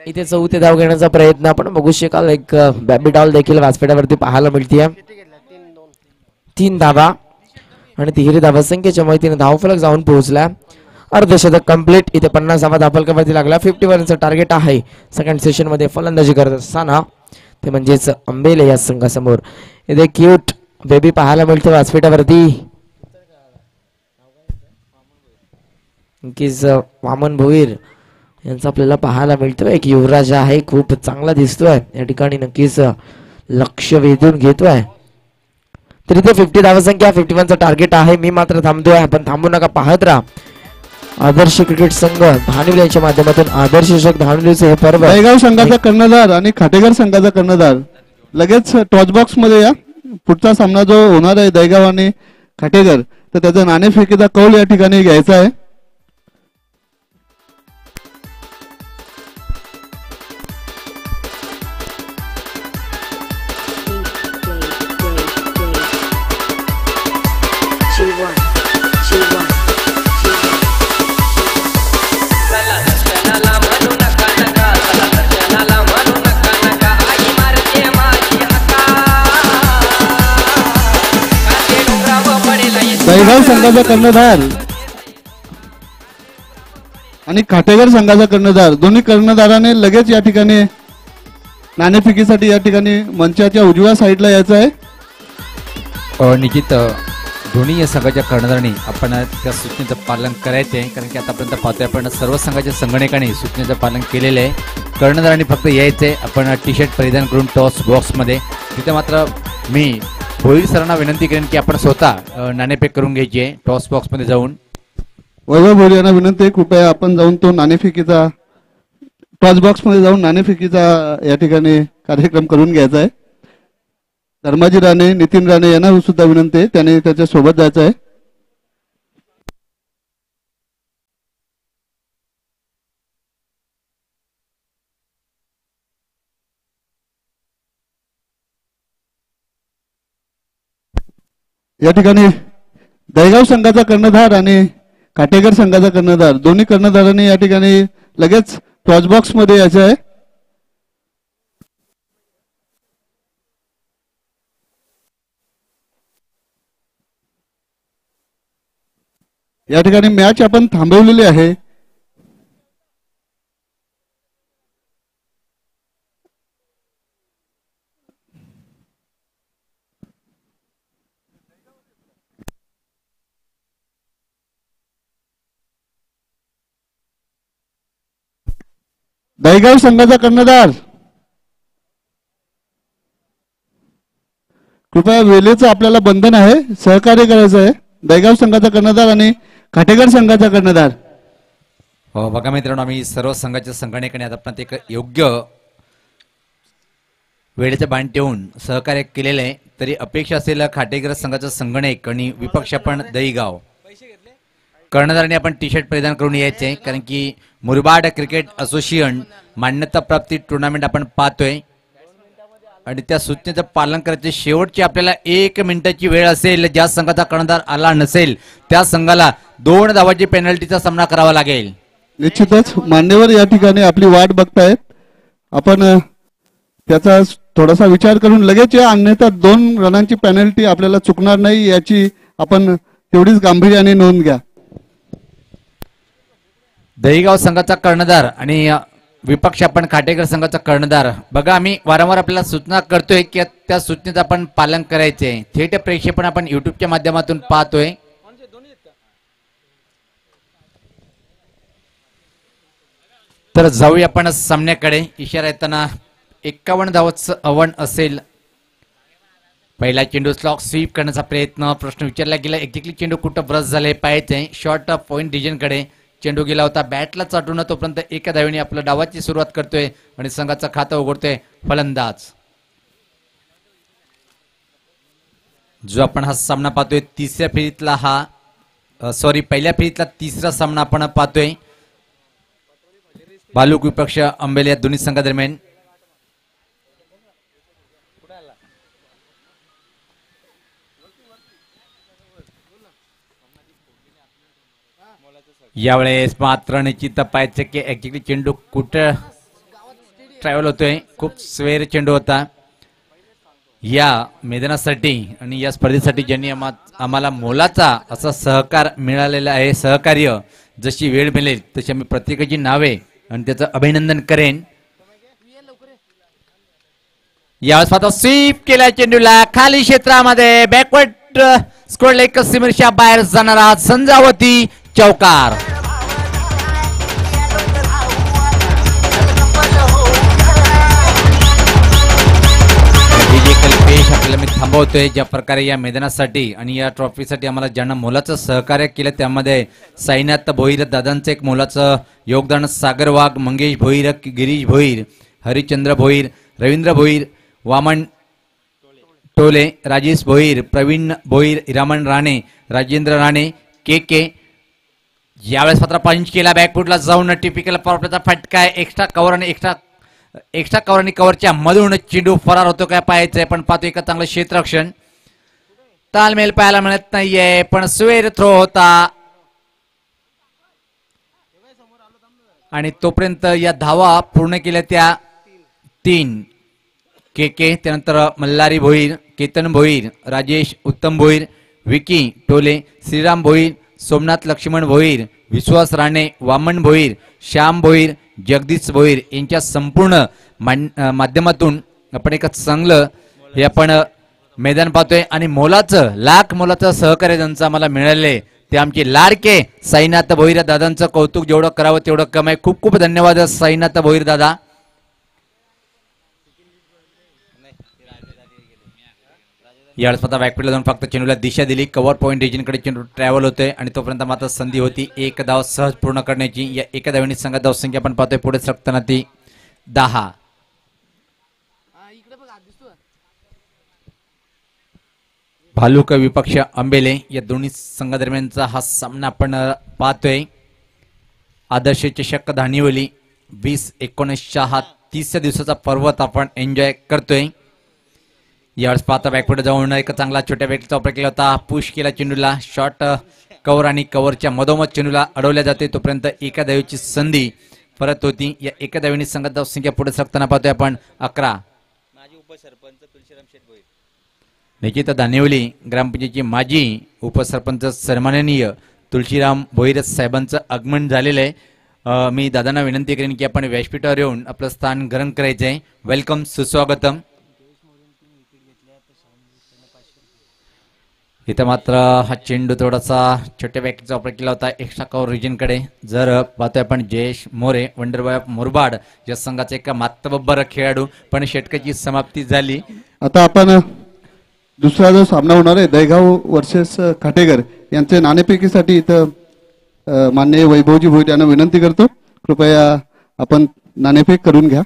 इथे 4थी धाव घेण्याचा प्रयत्न आपण बघू शकाल. एक बॅबी डॉल देखील व्यासपीठावरती पाहायला मिळते. 3 धावा आणि 3 धावा संख्येच्या माहितीने धावफलक जाऊन पोहोचला. अर्धशतक कंप्लीट. इथे 50वा धावफलकावरती लागला. 51चं टार्गेट आहे. सेकंड सेशन मध्ये फलंदाजी करत असताना ते म्हणजेच अंबेले या संघासमोर. इथे क्यूट बेबी पाहायला मिळते व्यासपीठावरती. नक्कीच वामन भोईर यांचा आपल्याला पाहायला मिळतोय. एक युवराज आहे, खूप चांगला दिसतोय या ठिकाणी. नक्कीच लक्ष वेधून घेतोय. तर इथे 50 धावसंख्या, 51चं टार्गेट आहे. मी मात्र थांबतोय. आपण थांबू नका, पाहत राहा. आदर्श क्रिकेट संघ धानिवली यांच्या माध्यमातून आदर्श चषक धानिवलीचे हे पर्व. दहीगाव संघाचा कर्णधार आणि खाटेकर संघाचा कर्णधार लगेच टॉच बॉक्स मध्ये या. पुढचा सामना जो होणार आहे दहीगाव आणि खाटेकर, तर त्याचा नाणेफेकीचा कौल या ठिकाणी घ्यायचा आहे. दहीगाव संघाचा कर्णधार आणि खाटेकर संघाचा कर्णधार, दोन्ही कर्णधाराने लगेच या ठिकाणी नाणेफेकीसाठी या ठिकाणी मंचाच्या उजव्या साईडला यायचं आहे. निश्चित दोन्ही या संघाच्या कर्णधारांनी आपण त्या सूचनेचं पालन करायचं आहे. कारण की आतापर्यंत पाहतोय आपण सर्व संघाच्या संगणकाने सूचनेचं पालन केलेलं आहे. कर्णधारांनी फक्त यायचंय आपण टी शर्ट परिधान करून टॉस बॉक्समध्ये. तिथे मात्र मी भोईर सरांना विनंती करेन की आपण स्वतः नाणेफेक करून घ्यायची आहे टॉस बॉक्समध्ये जाऊन. वैभव भोईर यांना विनंती आहे, कृपया आपण जाऊन तो नाणेफेकीचा टॉस बॉक्समध्ये जाऊन नाणेफेकीचा या ठिकाणी कार्यक्रम करून घ्यायचा आहे. धर्माजी राणे, नितीन राणे यांना सुद्धा विनंती आहे, त्याने त्याच्या सोबत जायचं आहे. या ठिकाणी दहीगाव संघाचा कर्णधार आणि काटेकर संघाचा कर्णधार. दोन्ही कर्णधारांनी या ठिकाणी लगेच टॉस बॉक्स मध्ये यायचं आहे. या ठिकाणी मॅच आपण थांबवलेली आहे. दहीगाव संघाचा कर्णधार कृपया वेळेचं आपल्याला बंधन आहे, सहकार्य करायचं आहे. दहीगाव संघाचा कर्णधार आणि काटेकर संघाचा कर्णधार. हो बघा मित्रांनो, आम्ही सर्व संघाच्या संघटनेकडे आता आपण एक योग्य वेळेचं बाण ठेवून सहकार्य केलेलं आहे. तरी अपेक्षा असेल खाटेकर संघाचा संगणक आणि विपक्ष आपण दहीगाव कर्णधाराने आपण टी शर्ट परिधान करून यायचे, कारण की मुरबाड क्रिकेट असोसिएशन मान्यता प्राप्ती टुर्नामेंट आपण पाहतोय आणि त्या सूचनेचं पालन करायचे. शेवटची आपल्याला 1 मिनिटाची वेळ असेल. ज्या संघाचा कर्णधार आला नसेल त्या संघाला 2 धावाची पेनल्टीचा सामना करावा लागेल. निश्चितच मान्यवर या ठिकाणी आपली वाट बघतायत. आपण त्याचा थोडासा विचार करून लगेच या, अन्यथा 2 रनांची पेनल्टी आपल्याला चुकणार नाही याची आपण तेवढीच गांभीर्याने नोंद घ्या. दहीगाव संघाचा कर्णधार आणि विपक्ष आपण खाटेकर संघाचा कर्णधार. बघा आम्ही वारंवार आपल्याला सूचना करतोय की त्या सूचनेचं आपण पालन करायचे. थेट प्रेक्षेपण आपण युट्यूबच्या माध्यमातून पाहतोय. तर जाऊया आपण सामन्याकडे. इशारा येताना 51 धावांचं आव्हान असेल. पहिला चेंडू स्लॉक स्वीप करण्याचा प्रयत्न. प्रश्न विचारला गेला एक्झॅक्टली चेंडू कुठं ब्रश झाले पाहायचे. शॉर्ट पॉइंट रिजनकडे चेंडू गेला होता बॅटला चाटून. तोपर्यंत एका धावेने आपल्या डावाची सुरुवात करतोय आणि संघाचं खातं उघडतोय फलंदाज. जो आपण हा सामना पाहतोय तिसऱ्या फेरीतला पहिल्या फेरीतला तिसरा सामना आपण पाहतोय. भालूक विपक्ष अंबेले या दोन्ही संघादरम्यान. यावेळेस मात्र निश्चित पाहायचं की ऍक्च्युअली चेंडू कुठं ट्रॅव्हल होतोय. खूप स्वेर चेंडू होता या मैदानासाठी आणि या स्पर्धेसाठी, ज्यांनी आम्हाला मोलाचा असा सहकार मिळालेला आहे. सहकार्य जशी वेळ मिळेल तशी आम्ही प्रत्येकाची नावे आणि त्याचं अभिनंदन करेन. यावेळेस स्वतः स्वीप केला चेंडूला खाली क्षेत्रामध्ये बॅकवर्ड स्कोर लेग सीमेच्या बाहेर जाणारा संजावती चौकार. कल्पेश आपल्याला मी थांबवतोय. ज्या प्रकारे या मैदानासाठी आणि या ट्रॉफीसाठी आम्हाला ज्यांना मोलाचं सहकार्य केलं त्यामध्ये साईनाथ भोईर दादांचं एक मोलाचं योगदान. सागर वाघ, मंगेश भोईर, गिरीश भोईर, हरिचंद्र भोईर, रवींद्र भोईर, वामन टोले, राजेश भोईर, प्रवीण भोईर, हिरामन राणे, राजेंद्र राणे, के. यावेळेस मात्र पंच केला बॅकफुटला जाऊन टिपिकल पॉवरचा फटका आहे. एक्स्ट्रा कव्हर आणि कव्हरच्या मधून चेंडू फरार होतो काय पाहायचंय. पण पाहतो एका चांगलं क्षेत्ररक्षण. तालमेल पाहायला मिळत नाहीये पण स्वेर थ्रो होता आणि तोपर्यंत या धावा पूर्ण केल्या त्या 3. के. त्यानंतर मल्हारी भोईर, केतन भोईर, राजेश उत्तम भोईर, विकी टोले, श्रीराम भोईर, सोमनाथ लक्ष्मण भोईर, विश्वास राणे, वामन भोईर, श्याम भोईर, जगदीश भोईर यांच्या संपूर्ण माध्यमातून आपण एक चांगलं हे आपण मैदान पाहतोय आणि लाख मोलाचं सहकार्य ज्यांचं आम्हाला मिळाले ते आमचे लाडके साईनाथ भोईर दादांचं कौतुक जेवढं करावं तेवढं कम आहे. खूप खूप धन्यवाद साईनाथ भोईर दादा. यावेळेस स्वतः बॅकफील्डला जाऊन फक्त चेंडूला दिशा दिली. कव्हर पॉईंट रिजनकडे चेंडू ट्रॅव्हल होतोय आणि तोपर्यंत मात्र संधी होती 1 धाव सहज पूर्ण करण्याची. या एका धावेने संघात धावसंख्या आपण पाहतोय पुढे सरकताना ती 10. भालुक विपक्ष अंबेले या दोन्ही संघादरम्यानचा हा सामना आपण पाहतोय. आदर्श चषक धानिवली 20-19 हा 30 दिवसाचा पर्वत आपण एन्जॉय करतोय. यावेळेस पाहता बॅकफुट जाऊन एक चांगला छोट्या व्यक्तीचा वापर केला होता. पुश केला चेंडूला. शॉर्ट कव्हर आणि कव्हरच्या मधोमध चेंडूला अडवल्या जाते, तोपर्यंत एका धावेची संधी परत होती. या एका धावेने संघात धावसंख्या पुढे सरकताना पाहतोय आपण 11. निश्चित दानिवली ग्रामपंचायतीचे माजी उपसरपंच सन्माननीय तुळशीराम भोईर साहेबांचं आगमन झालेलं आहे. मी दादांना विनंती करेन की आपण व्यासपीठावर येऊन आपलं स्थान ग्रहण करायचं आहे. वेलकम, सुस्वागतम. इथं मात्र हा चेंडू थोडासा छोट्या बॅकीचा वापर केला होता एक्स्ट्रा कव्हर रिजनकडे. जर पाहतोय आपण जयेश मोरे वंडरबॉय ऑफ मुरबाड या संघाचा एक मातब्बर खेळाडू, पण षटकाची समाप्ती झाली. आता आपण दुसरा जो सामना होणार आहे दहीगाव वर्सेस खाटेकर यांचे नाणेफेकीसाठी इथं माननीय वैभवजी भोईर यांना विनंती करतो, कृपया आपण नाणेफेक करून घ्या.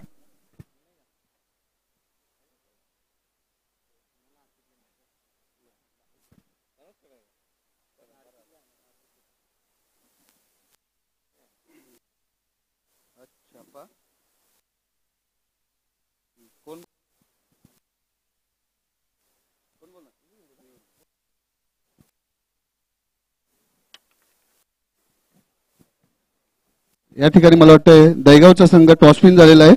या ठिकाणी मला वाटतं दहीगावचा संघ टॉसविन झालेला आहे.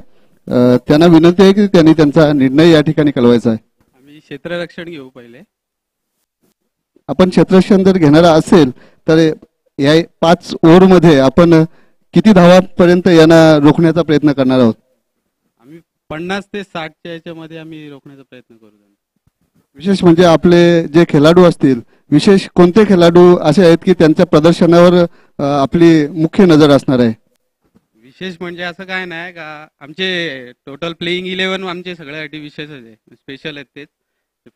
त्यांना विनंती आहे की त्यांनी त्यांचा निर्णय या ठिकाणी कळवायचा आहे. आम्ही क्षेत्ररक्षण घेऊ पहिले. आपण क्षेत्ररक्षण जर घेणारा असेल तर या 5 ओव्हरमध्ये आपण किती धावांपर्यंत यांना रोखण्याचा प्रयत्न करणार आहोत? आम्ही 50 ते 60च्या याच्यामध्ये आम्ही रोखण्याचा प्रयत्न करू. विशेष म्हणजे आपले जे खेळाडू असतील, विशेष कोणते खेळाडू असे आहेत की त्यांच्या प्रदर्शनावर आपली मुख्य नजर असणार आहे? विशेष म्हणजे असं काय नाही का, आमचे टोटल प्लेइंग 11 आमचे सगळ्यासाठी विशेषच आहे, स्पेशल आहेत. तेच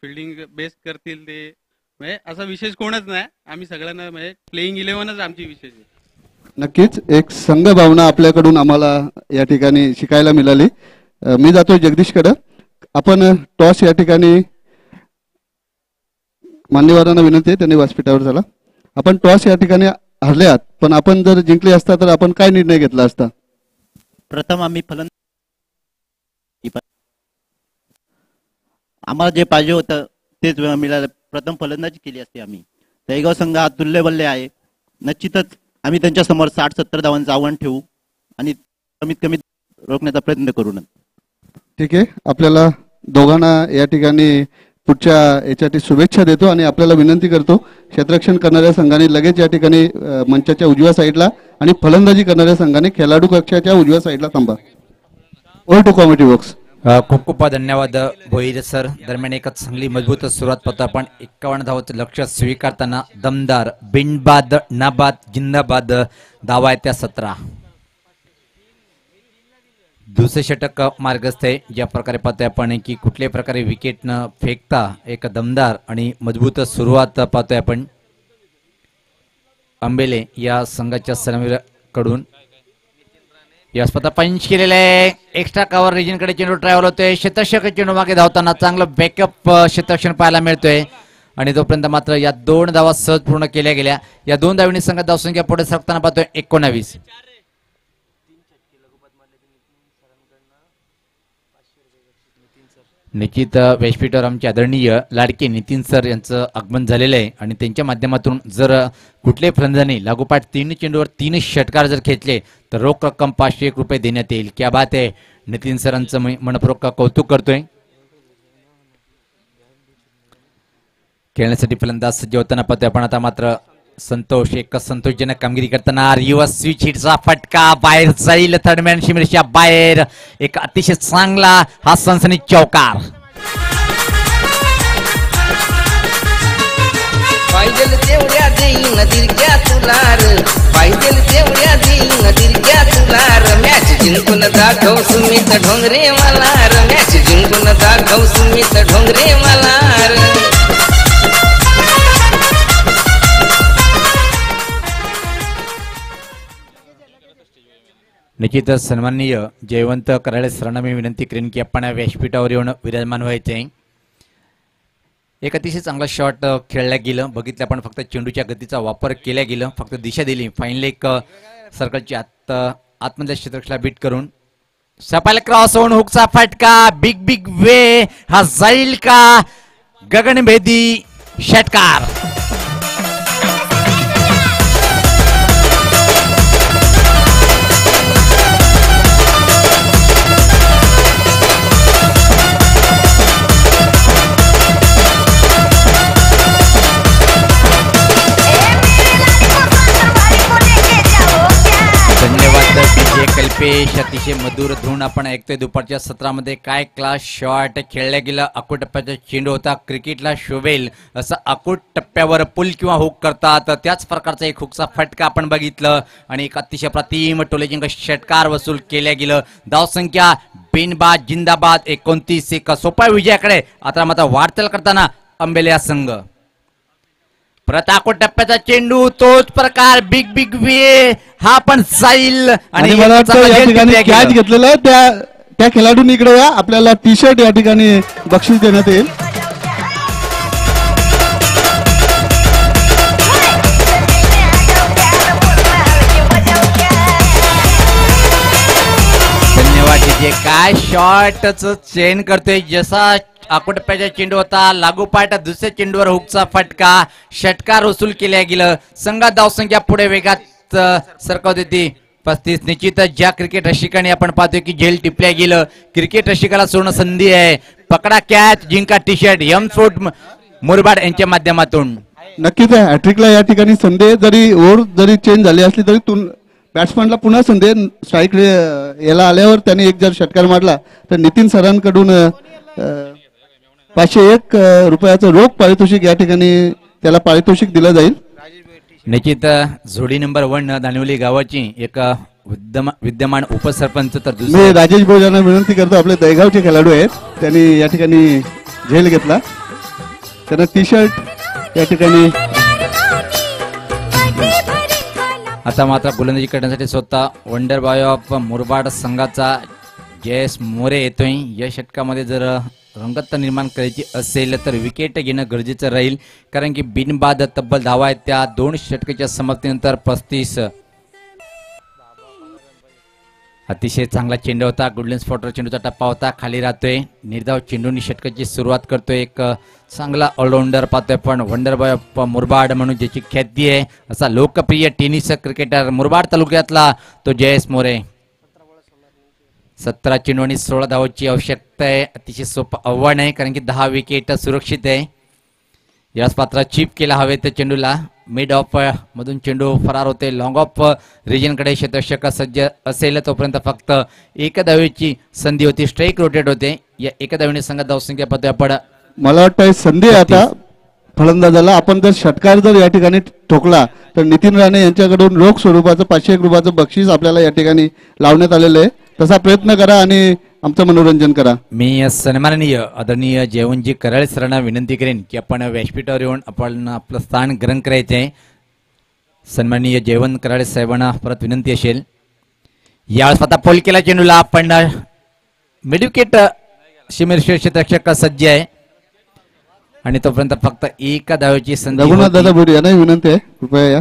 फिल्डिंग बेस्ट करतील ते, म्हणजे असं विशेष कोणच नाही. आम्ही सगळ्यांना म्हणजे प्लेइंग 11च आमची विशेष आहे. नक्कीच एक संघ भावना आपल्याकडून आम्हाला या ठिकाणी शिकायला मिळाली. मी जातोय जगदीशकडे. आपण टॉस या ठिकाणी मान्यवरांना विनंती आहे त्यांनी व्यासपीठावर झाला. आपण टॉस या ठिकाणी हरले आहात, पण आपण जर जिंकले असता तर आपण काय निर्णय घेतला असता? प्रथम आम्ही आम्हाला जे पाहिजे होतं तेच मिळालं. प्रथम फलंदाजी केली असती आम्ही. दहीगाव संघ हा तुल्यबल्ले आहे. निश्चितच आम्ही त्यांच्या समोर 60-70 धावांचं आव्हान ठेवू आणि कमीत कमी रोखण्याचा प्रयत्न करू. ठीक आहे, आपल्याला दोघांना या ठिकाणी पुढच्या याच्यासाठी शुभेच्छा देतो आणि आपल्याला विनंती करतो क्षेत्ररक्षण करणाऱ्या संघाने लगेच या ठिकाणी मंचाच्या उजव्या साईडला आणि फलंदाजी करणाऱ्या संघाने खेळाडू कक्षाच्या उजव्या साईडला थांबा. All to comedy box. खूप खूप धन्यवाद भोईर सर. दरम्यान एक चांगली मजबूत सुरुवात पाहतो आपण. 51 धावांचं लक्ष्य स्वीकारताना दमदार बिनबाद नाबाद जिंदाबाद धावा आहे त्या 17. दुसरे षटक मार्गस्थ आहे. ज्या प्रकारे पाहतोय आपण की कुठल्याही प्रकारे विकेट न फेकता एक दमदार आणि मजबूत सुरुवात पाहतोय आपण आंबेले या संघाच्या सलामीर कडून. या स्पर्धा पंच केलेले आहे. एक्स्ट्रा कव्हर रिजनकडे चेंडू ट्रॅव्हल होतोय. शतक चेंडू मागे धावताना चांगलं बॅकअप शतक्षण पाहायला मिळतोय आणि तोपर्यंत मात्र या 2 धावा सहज पूर्ण केल्या गेल्या. या 2 धावांनी संघात धावसंख्या पुढे सरकताना पाहतोय 19. निश्चित व्यासपीठावर आमचे आदरणीय लाडके नितीन सर यांचं आगमन झालेलं आहे आणि त्यांच्या माध्यमातून जर कुठल्याही फलंदाजाने लागोपाठ 3 चेंडूवर 3 षटकार जर खेचले तर रोख रक्कम 501 रुपये देण्यात येईल. क्या बात आहे. नितीन सरांचं मनपूर्वक कौतुक करतोय. खेळण्यासाठी फलंदाज सज्ज होताना पाहतोय आपण. आता मात्र संतोष एक संतोषजनक कामगिरी करताना रिवर्स स्विच हिटचा फटका बाहेर जाईल. थर्डमॅन शिमिरच्या बाहेर एक अतिशय चांगला हा सनसनी चौकार. पाहिजे तेवढ्या देईन दिलक्या तुलार, पाहिजे तेवढ्या देईन दिलक्या तुलार. मॅच जिंकून दाखव सुमित ढोंगरे मलार, मॅच जिंकून दाखव सुमित ढोंगरे मलार. निश्चितच सन्माननीय जयवंत कराळे सरांना मी विनंती करेन की आपण व्यासपीठावर येऊन विराजमान व्हायचे. एक अतिशय चांगला शॉट खेळला गेलं. बघितलं आपण फक्त चेंडूच्या गतीचा वापर केला गेलं, फक्त दिशा दिली. फायनली एक सर्कलची आतमधल्या क्षेत्रक्षेला बीट करून सपाल क्रॉस होऊन हुकचा फटका. बिग बिग वे हा जाईल का? गगनभेदी षटकार. पेश अतिशय मधुर धून आपण ऐकतोय दुपारच्या सत्रामध्ये. काय क्लास शॉट खेळल्या गेला. आखूड टप्प्याचा चेंडू होता. क्रिकेटला शोभेल असं आखूड टप्प्यावर पुल किंवा हुक करतात त्याच प्रकारचा एक हुकचा फटका आपण बघितलं आणि एक अतिशय प्रतिम टोलेजिंग षटकार वसूल केल्या गेलं. धावसंख्या बिनबाद जिंदाबाद 29. एक सोपा विजयाकडे आता मात्र वाटचाल करताना अंबेलिया संघ. परत आखूड टप्प्याचा चेंडू तोच प्रकार बिग बिग वे हा पण जाईल आणि मला वाटतं या ठिकाणी कॅच घेतलेलं त्या खेळाडूंनी इकडे या. आपल्याला टी शर्ट या ठिकाणी बक्षीस देण्यात येईल. धन्यवाद जे काय शॉटच चेन करतोय. जसा आखूड टप्प्याचा चेंडू होता लागोपाठ दुसऱ्या चेंडूवर हुकचा फटका षटकार वसूल केल्या गेलं. संघात धावसंख्या पुढे वेगात सरकवत होती 35. निश्चितच ज्या क्रिकेट रसिकांनी आपण पाहतोय की झेल टिपल्या गेलं. क्रिकेट रसिकाला सोडणं संधी आहे. पकडा कॅच जिंका T shirt M sport Murbad यांच्या माध्यमातून. नक्कीच आहे. हॅट्रिकला या ठिकाणी संधी जरी ओव्हर जरी चेंज झाली असली तरी बॅट्समॅनला पुन्हा संधी स्ट्राईक याला आल्यावर त्याने एक जर षटकार मारला तर नितीन सरांकडून 501 रुपयाचं रोख पारितोषिक या ठिकाणी त्याला पारितोषिक दिलं जाईल. निश्चित जोडी नंबर 1 दानिवली गावाची एक विद्यमान उपसरपंच तर मी राजेश भाऊ यांना विनंती करतो. आपले दहीगावचे खेळाडू आहेत त्यांनी या ठिकाणी झेल घेतला. त्यांना टी शर्ट या ठिकाणी. आता मात्र गोलंदाजी करण्यासाठी स्वतः वंडर बॉय ऑफ मुरबाड संघाचा जयेश मोरे येतोय. या षटकामध्ये जर रंगत निर्माण करायची असेल तर विकेट घेणं गरजेचं राहील कारण की बिनबाद तब्बल धावा आहेत त्या 2 षटकाच्या समाप्तीनंतर 35. अतिशय चांगला चेंडू होता. गुडलिन स्पॉटर चेंडूचा टप्पा होता. खाली राहतोय निर्धाव चेंडूनी षटकाची सुरुवात करतोय. एक चांगला ऑलराऊंडर पाहतोय पण वंडर बॉय ऑफ मुरबाड म्हणून ज्याची ख्याती आहे असा लोकप्रिय टेनिस क्रिकेटर मुरबाड तालुक्यातला तो जयेश मोरे. 17 चेंडू आणि 16 धावांची आवश्यकता आहे. अतिशय सोपं आव्हान आहे कारण की 10 विकेट सुरक्षित आहे. याच पात्र चिप केला हवे त्या चेंडूला. मिड ऑफ मधून चेंडू फरार होते. लॉंग ऑफ रिजनकडे क्षेत्ररक्षक सज्ज असेल तोपर्यंत फक्त एक धावेची संधी होती. स्ट्राईक रोटेट होते. या एका धावेने संघात धावसंख्या पाहतोय आपण. मला वाटतं संधी आता फलंदाजाला. आपण जर षटकार जर या ठिकाणी ठोकला तर नितीन राणे यांच्याकडून रोख स्वरूपाचं 501 रुपयाचं बक्षीस आपल्याला या ठिकाणी लावण्यात आलेलं आहे. तसा प्रयत्न करा आणि आमचं मनोरंजन करा. मी सन्माननीय आदरणीय जयवंतजी कराळे सरांना विनंती करेन की आपण व्यासपीठावर येऊन आपण आपलं स्थान ग्रहण करायचं आहे. सन्माननीय जयवंत कराळे साहेबांना परत विनंती असेल. यावेळेस आता पोल केला चेंडूला आपण मिडविकेट शिमेर क्षेत्ररक्षक सज्ज आहे आणि तोपर्यंत फक्त एका धावेची संधी. रघुनाथ दादा बोरी यांना विनंती आहे कृपया या.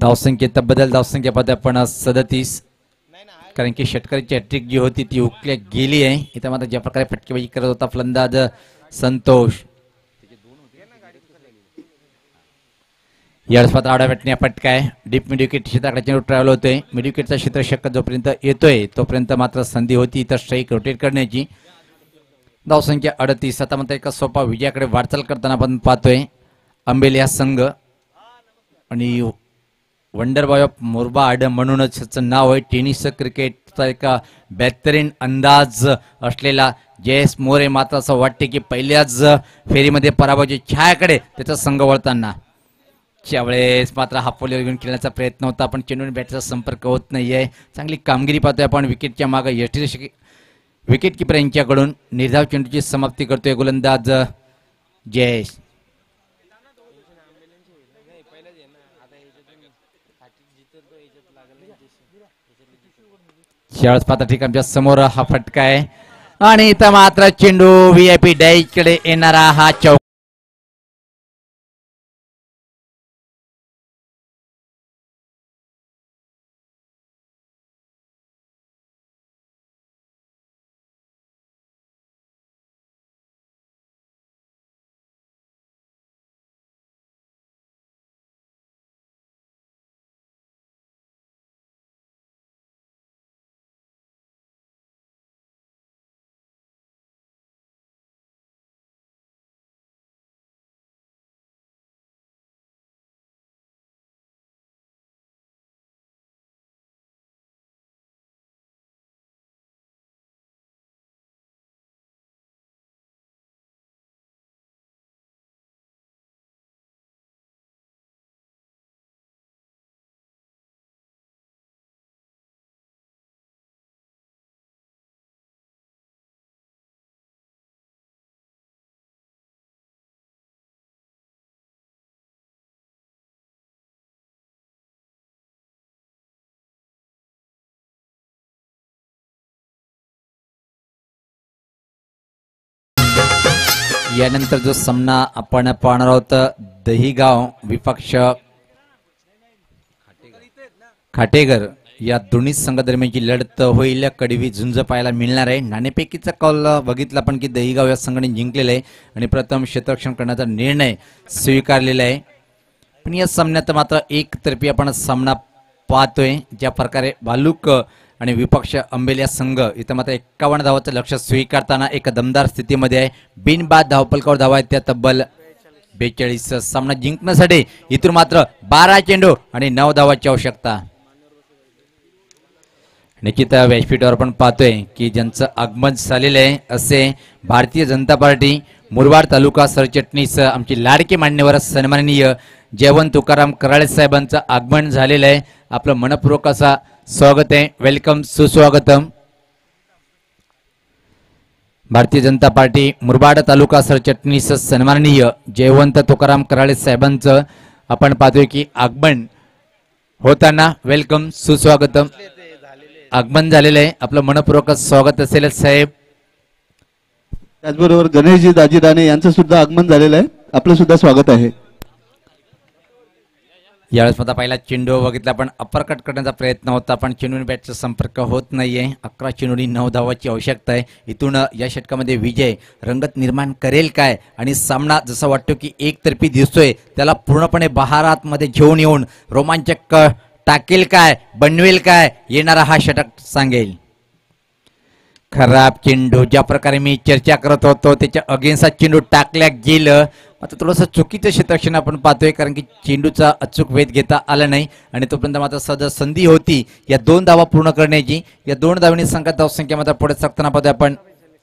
धावसंख्येबद्दल धावसंख्या पाहतोय आपण 37 कारण की षटकारीची हॅट्रिक जी होती ती हुकल्या गेली आहे. इथं मात्र ज्या प्रकारे फटकेबाजी करत होता फलंदाज संतोष. यावेळेस मात्र आडव्या बॅटने फटका आहे. डीप मिडविकेट क्षेत्राकडे ट्रॅव्हल होतोय. मिडविकेटचा क्षेत्ररक्षक जोपर्यंत येतोय तोपर्यंत मात्र संधी होती इतर स्ट्राईक रोटेट करण्याची. धावसंख्या 38. आता मात्र एका सोपा विजयाकडे वाटचाल करताना आपण पाहतोय अंबेलिया संघ आणि वंडर बॉय ऑफ मुरबाड म्हणूनच त्याचं नाव आहे. टेनिस क्रिकेटचा एका बेहतरीन अंदाज असलेला जयेश मोरे मात्र असं वाटते की पहिल्याच फेरीमध्ये पराभवाच्या छायाकडे त्याचा संघ वळताना. त्यावेळेस मात्र हा पोलीवर घेऊन खेळण्याचा प्रयत्न होता पण चेंडूने बॅटचा संपर्क होत नाहीये. चांगली कामगिरी पाहतोय आपण विकेटच्या मागे. यष्टी विकेट किपर यांच्याकडून निर्धाव चेंडूची समाप्ती करतोय गोलंदाज जयेश. शाळस पाहता ठीक आमच्या समोर हा फटका आहे आणि इथं मात्र चेंडू VIP डॅश कडे येणारा हा चौक. यानंतर जो सामना आपण पाहणार आहोत दहीगाव विपक्ष खाटेगर या दोन्ही संघादरम्यानची लढत होईल. कडवी झुंज पाहायला मिळणार आहे. नाणेफेकीचा कॉल बघितला पण की दहीगाव या संघाने जिंकलेला आहे आणि प्रथम क्षेत्ररक्षण करण्याचा निर्णय स्वीकारलेला आहे. पण या सामन्यात मात्र एकतर्फी आपण सामना पाहतोय. ज्या प्रकारे भालुक आणि विपक्ष अंबेलिया संघ इथं मात्र 51 धावाचं लक्ष स्वीकारताना एक दमदार स्थितीमध्ये आहे. बिनबाद धावपलकावर धावा आहेत त्या तब्बल 42. सामना जिंकण्यासाठी इथून मात्र 12 चेंडू आणि 9 धावाची आवश्यकता. निश्चित व्यासपीठावर आपण पाहतोय की ज्यांचं आगमन झालेलं आहे असे भारतीय जनता पार्टी मुरबाड तालुका सरचिटणीस आमची लाडके मान्यवर सन्माननीय जयवंत तुकाराम कराळे साहेबांचं आगमन झालेलं आहे. आपलं मनपूर्वक असा स्वागत आहे. वेलकम, सुस्वागतम. भारतीय जनता पार्टी मुरबाड तालुका सरचिटणीस सन्माननीय जयवंत तुकाराम कराळे साहेबांचं आपण पाहतोय की आगमन होताना. वेलकम, सुस्वागतम. आगमन झालेलं आहे. आपलं मनपूर्वक स्वागत असेल साहेब. त्याचबरोबर गणेशजी दाजी दाने यांचं सुद्धा आगमन झालेलं आहे. आपलं सुद्धा स्वागत आहे. यावेळेस माझा पहिला चेंडू बघितला पण अपरकट करण्याचा प्रयत्न होता पण चेंडूने बॅटचा संपर्क होत नाहीये. 11 चेंडूनी 9 धावाची आवश्यकता आहे. इथून या षटकामध्ये विजय रंगत निर्माण करेल काय आणि सामना जसा वाटतो की एकतर्फी दिसतोय त्याला पूर्णपणे बहारातमध्ये घेऊन येऊन रोमांचक टाकेल काय, बनवेल काय, येणारा हा षटक सांगेल. खराब चेंडू ज्या प्रकारे मी चर्चा करत होतो त्याच्या अगेन्स्ट चेंडू टाकल्या गेलं. आता थोडंसं चुकीचं क्षेत्ररक्षण आपण पाहतोय कारण की चेंडूचा अचूक वेध घेता आला नाही आणि तोपर्यंत मात्र सहज संधी होती या 2 धावा पूर्ण करण्याची. या 2 धावांनी संघात धावसंख्या मात्र पुढे सरकताना पाहतोय आपण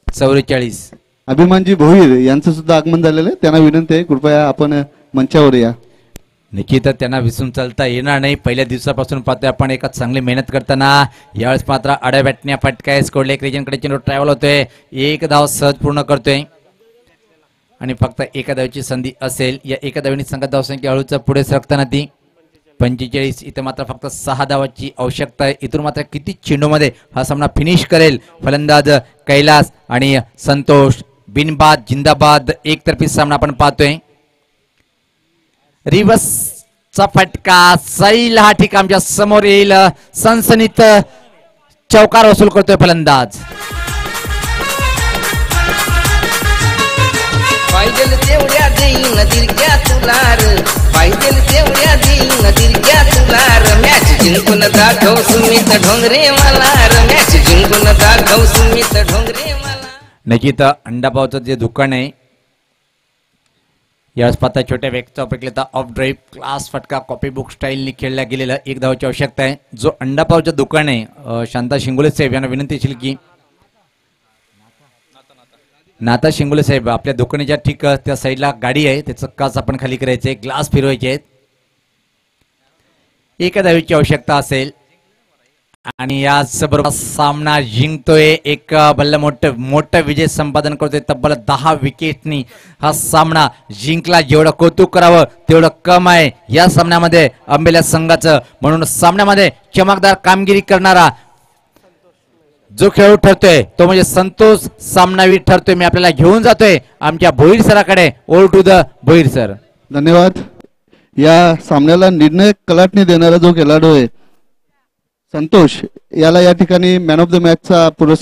44. अभिमानजी भोईर यांचं सुद्धा आगमन झालेलं आहे. त्यांना विनंती आहे कृपया आपण मंचावर या. निश्चित त्यांना विसरून चालता येणार नाही. पहिल्या दिवसापासून पाहतोय आपण एका चांगली मेहनत करताना. यावेळेस मात्र आड्या बॅटण्या फटकाय स्कोरले क्रिजनकडे चेंडू ट्रॅव्हल होतोय. 1 धाव सहज पूर्ण करतोय आणि फक्त एका धावेची संधी असेल. या एका धावेने संघात धावसंख्या हळूच पुढे सरकताना ती 45. इथं मात्र फक्त 6 धावाची आवश्यकता आहे. इथून मात्र किती चेंडूमध्ये हा सामना फिनिश करेल फलंदाज कैलास आणि संतोष. बिनबाद जिंदाबाद एकतर्फी सामना आपण पाहतोय. रिवर्सचा फटका सैल हा ठिकाण आमच्या समोर येईल. सनसनीत चौकार वसूल करतोय फलंदाज. पाहिजे तेवढ्या देईन दिलक्या तुलार, पाहिजे तेवढ्या देईन दिलक्या तुलार. मॅच जिंकून दाखव सुमित ढोंगरे मलार, मॅच जिंकून दाखव सुमित ढोंगरे मला. नक्कीच अंडापावचं जे दुकान आहे यावेळेस पाहता छोट्या व्यक्तीचा प्रक्रिया ऑफ ड्राईव्ह क्लास फटका कॉपी बुक स्टाईलने खेळला गेलेला 1 धावाची आवश्यकता आहे. जो अंडापावचं दुकान आहे शांता शिंगोले साहेब यांना विनंती असेल की नाता शिंगोले साहेब आपल्या दुकानाच्या ठीक त्या साईडला गाडी आहे त्याचं काच आपण खाली करायचे, ग्लास फिरवायचे आहेत. 1 धावेची आवश्यकता असेल आणि याच बरोबर सामना जिंकतोय. एक भल्ल मोठं विजय संपादन करतोय. तब्बल 10 विकेटनी हा सामना जिंकला. जेवढं कौतुक करावं तेवढं कम आहे या सामन्यामध्ये अंबेल्या संघाचं. म्हणून सामन्यामध्ये चमकदार कामगिरी करणारा जो खेळाडू ठरतोय तो म्हणजे संतोष सामनावीर ठरतोय. मी आपल्याला घेऊन जातोय आमच्या भोईर सराकडे. Over to the Bhoir sir. धन्यवाद. या सामन्याला निर्णय कलाटणी देणारा जो खेळाडू आहे संतोष याला या ठिकाणी मॅन ऑफ द मॅचचा पुरस्कार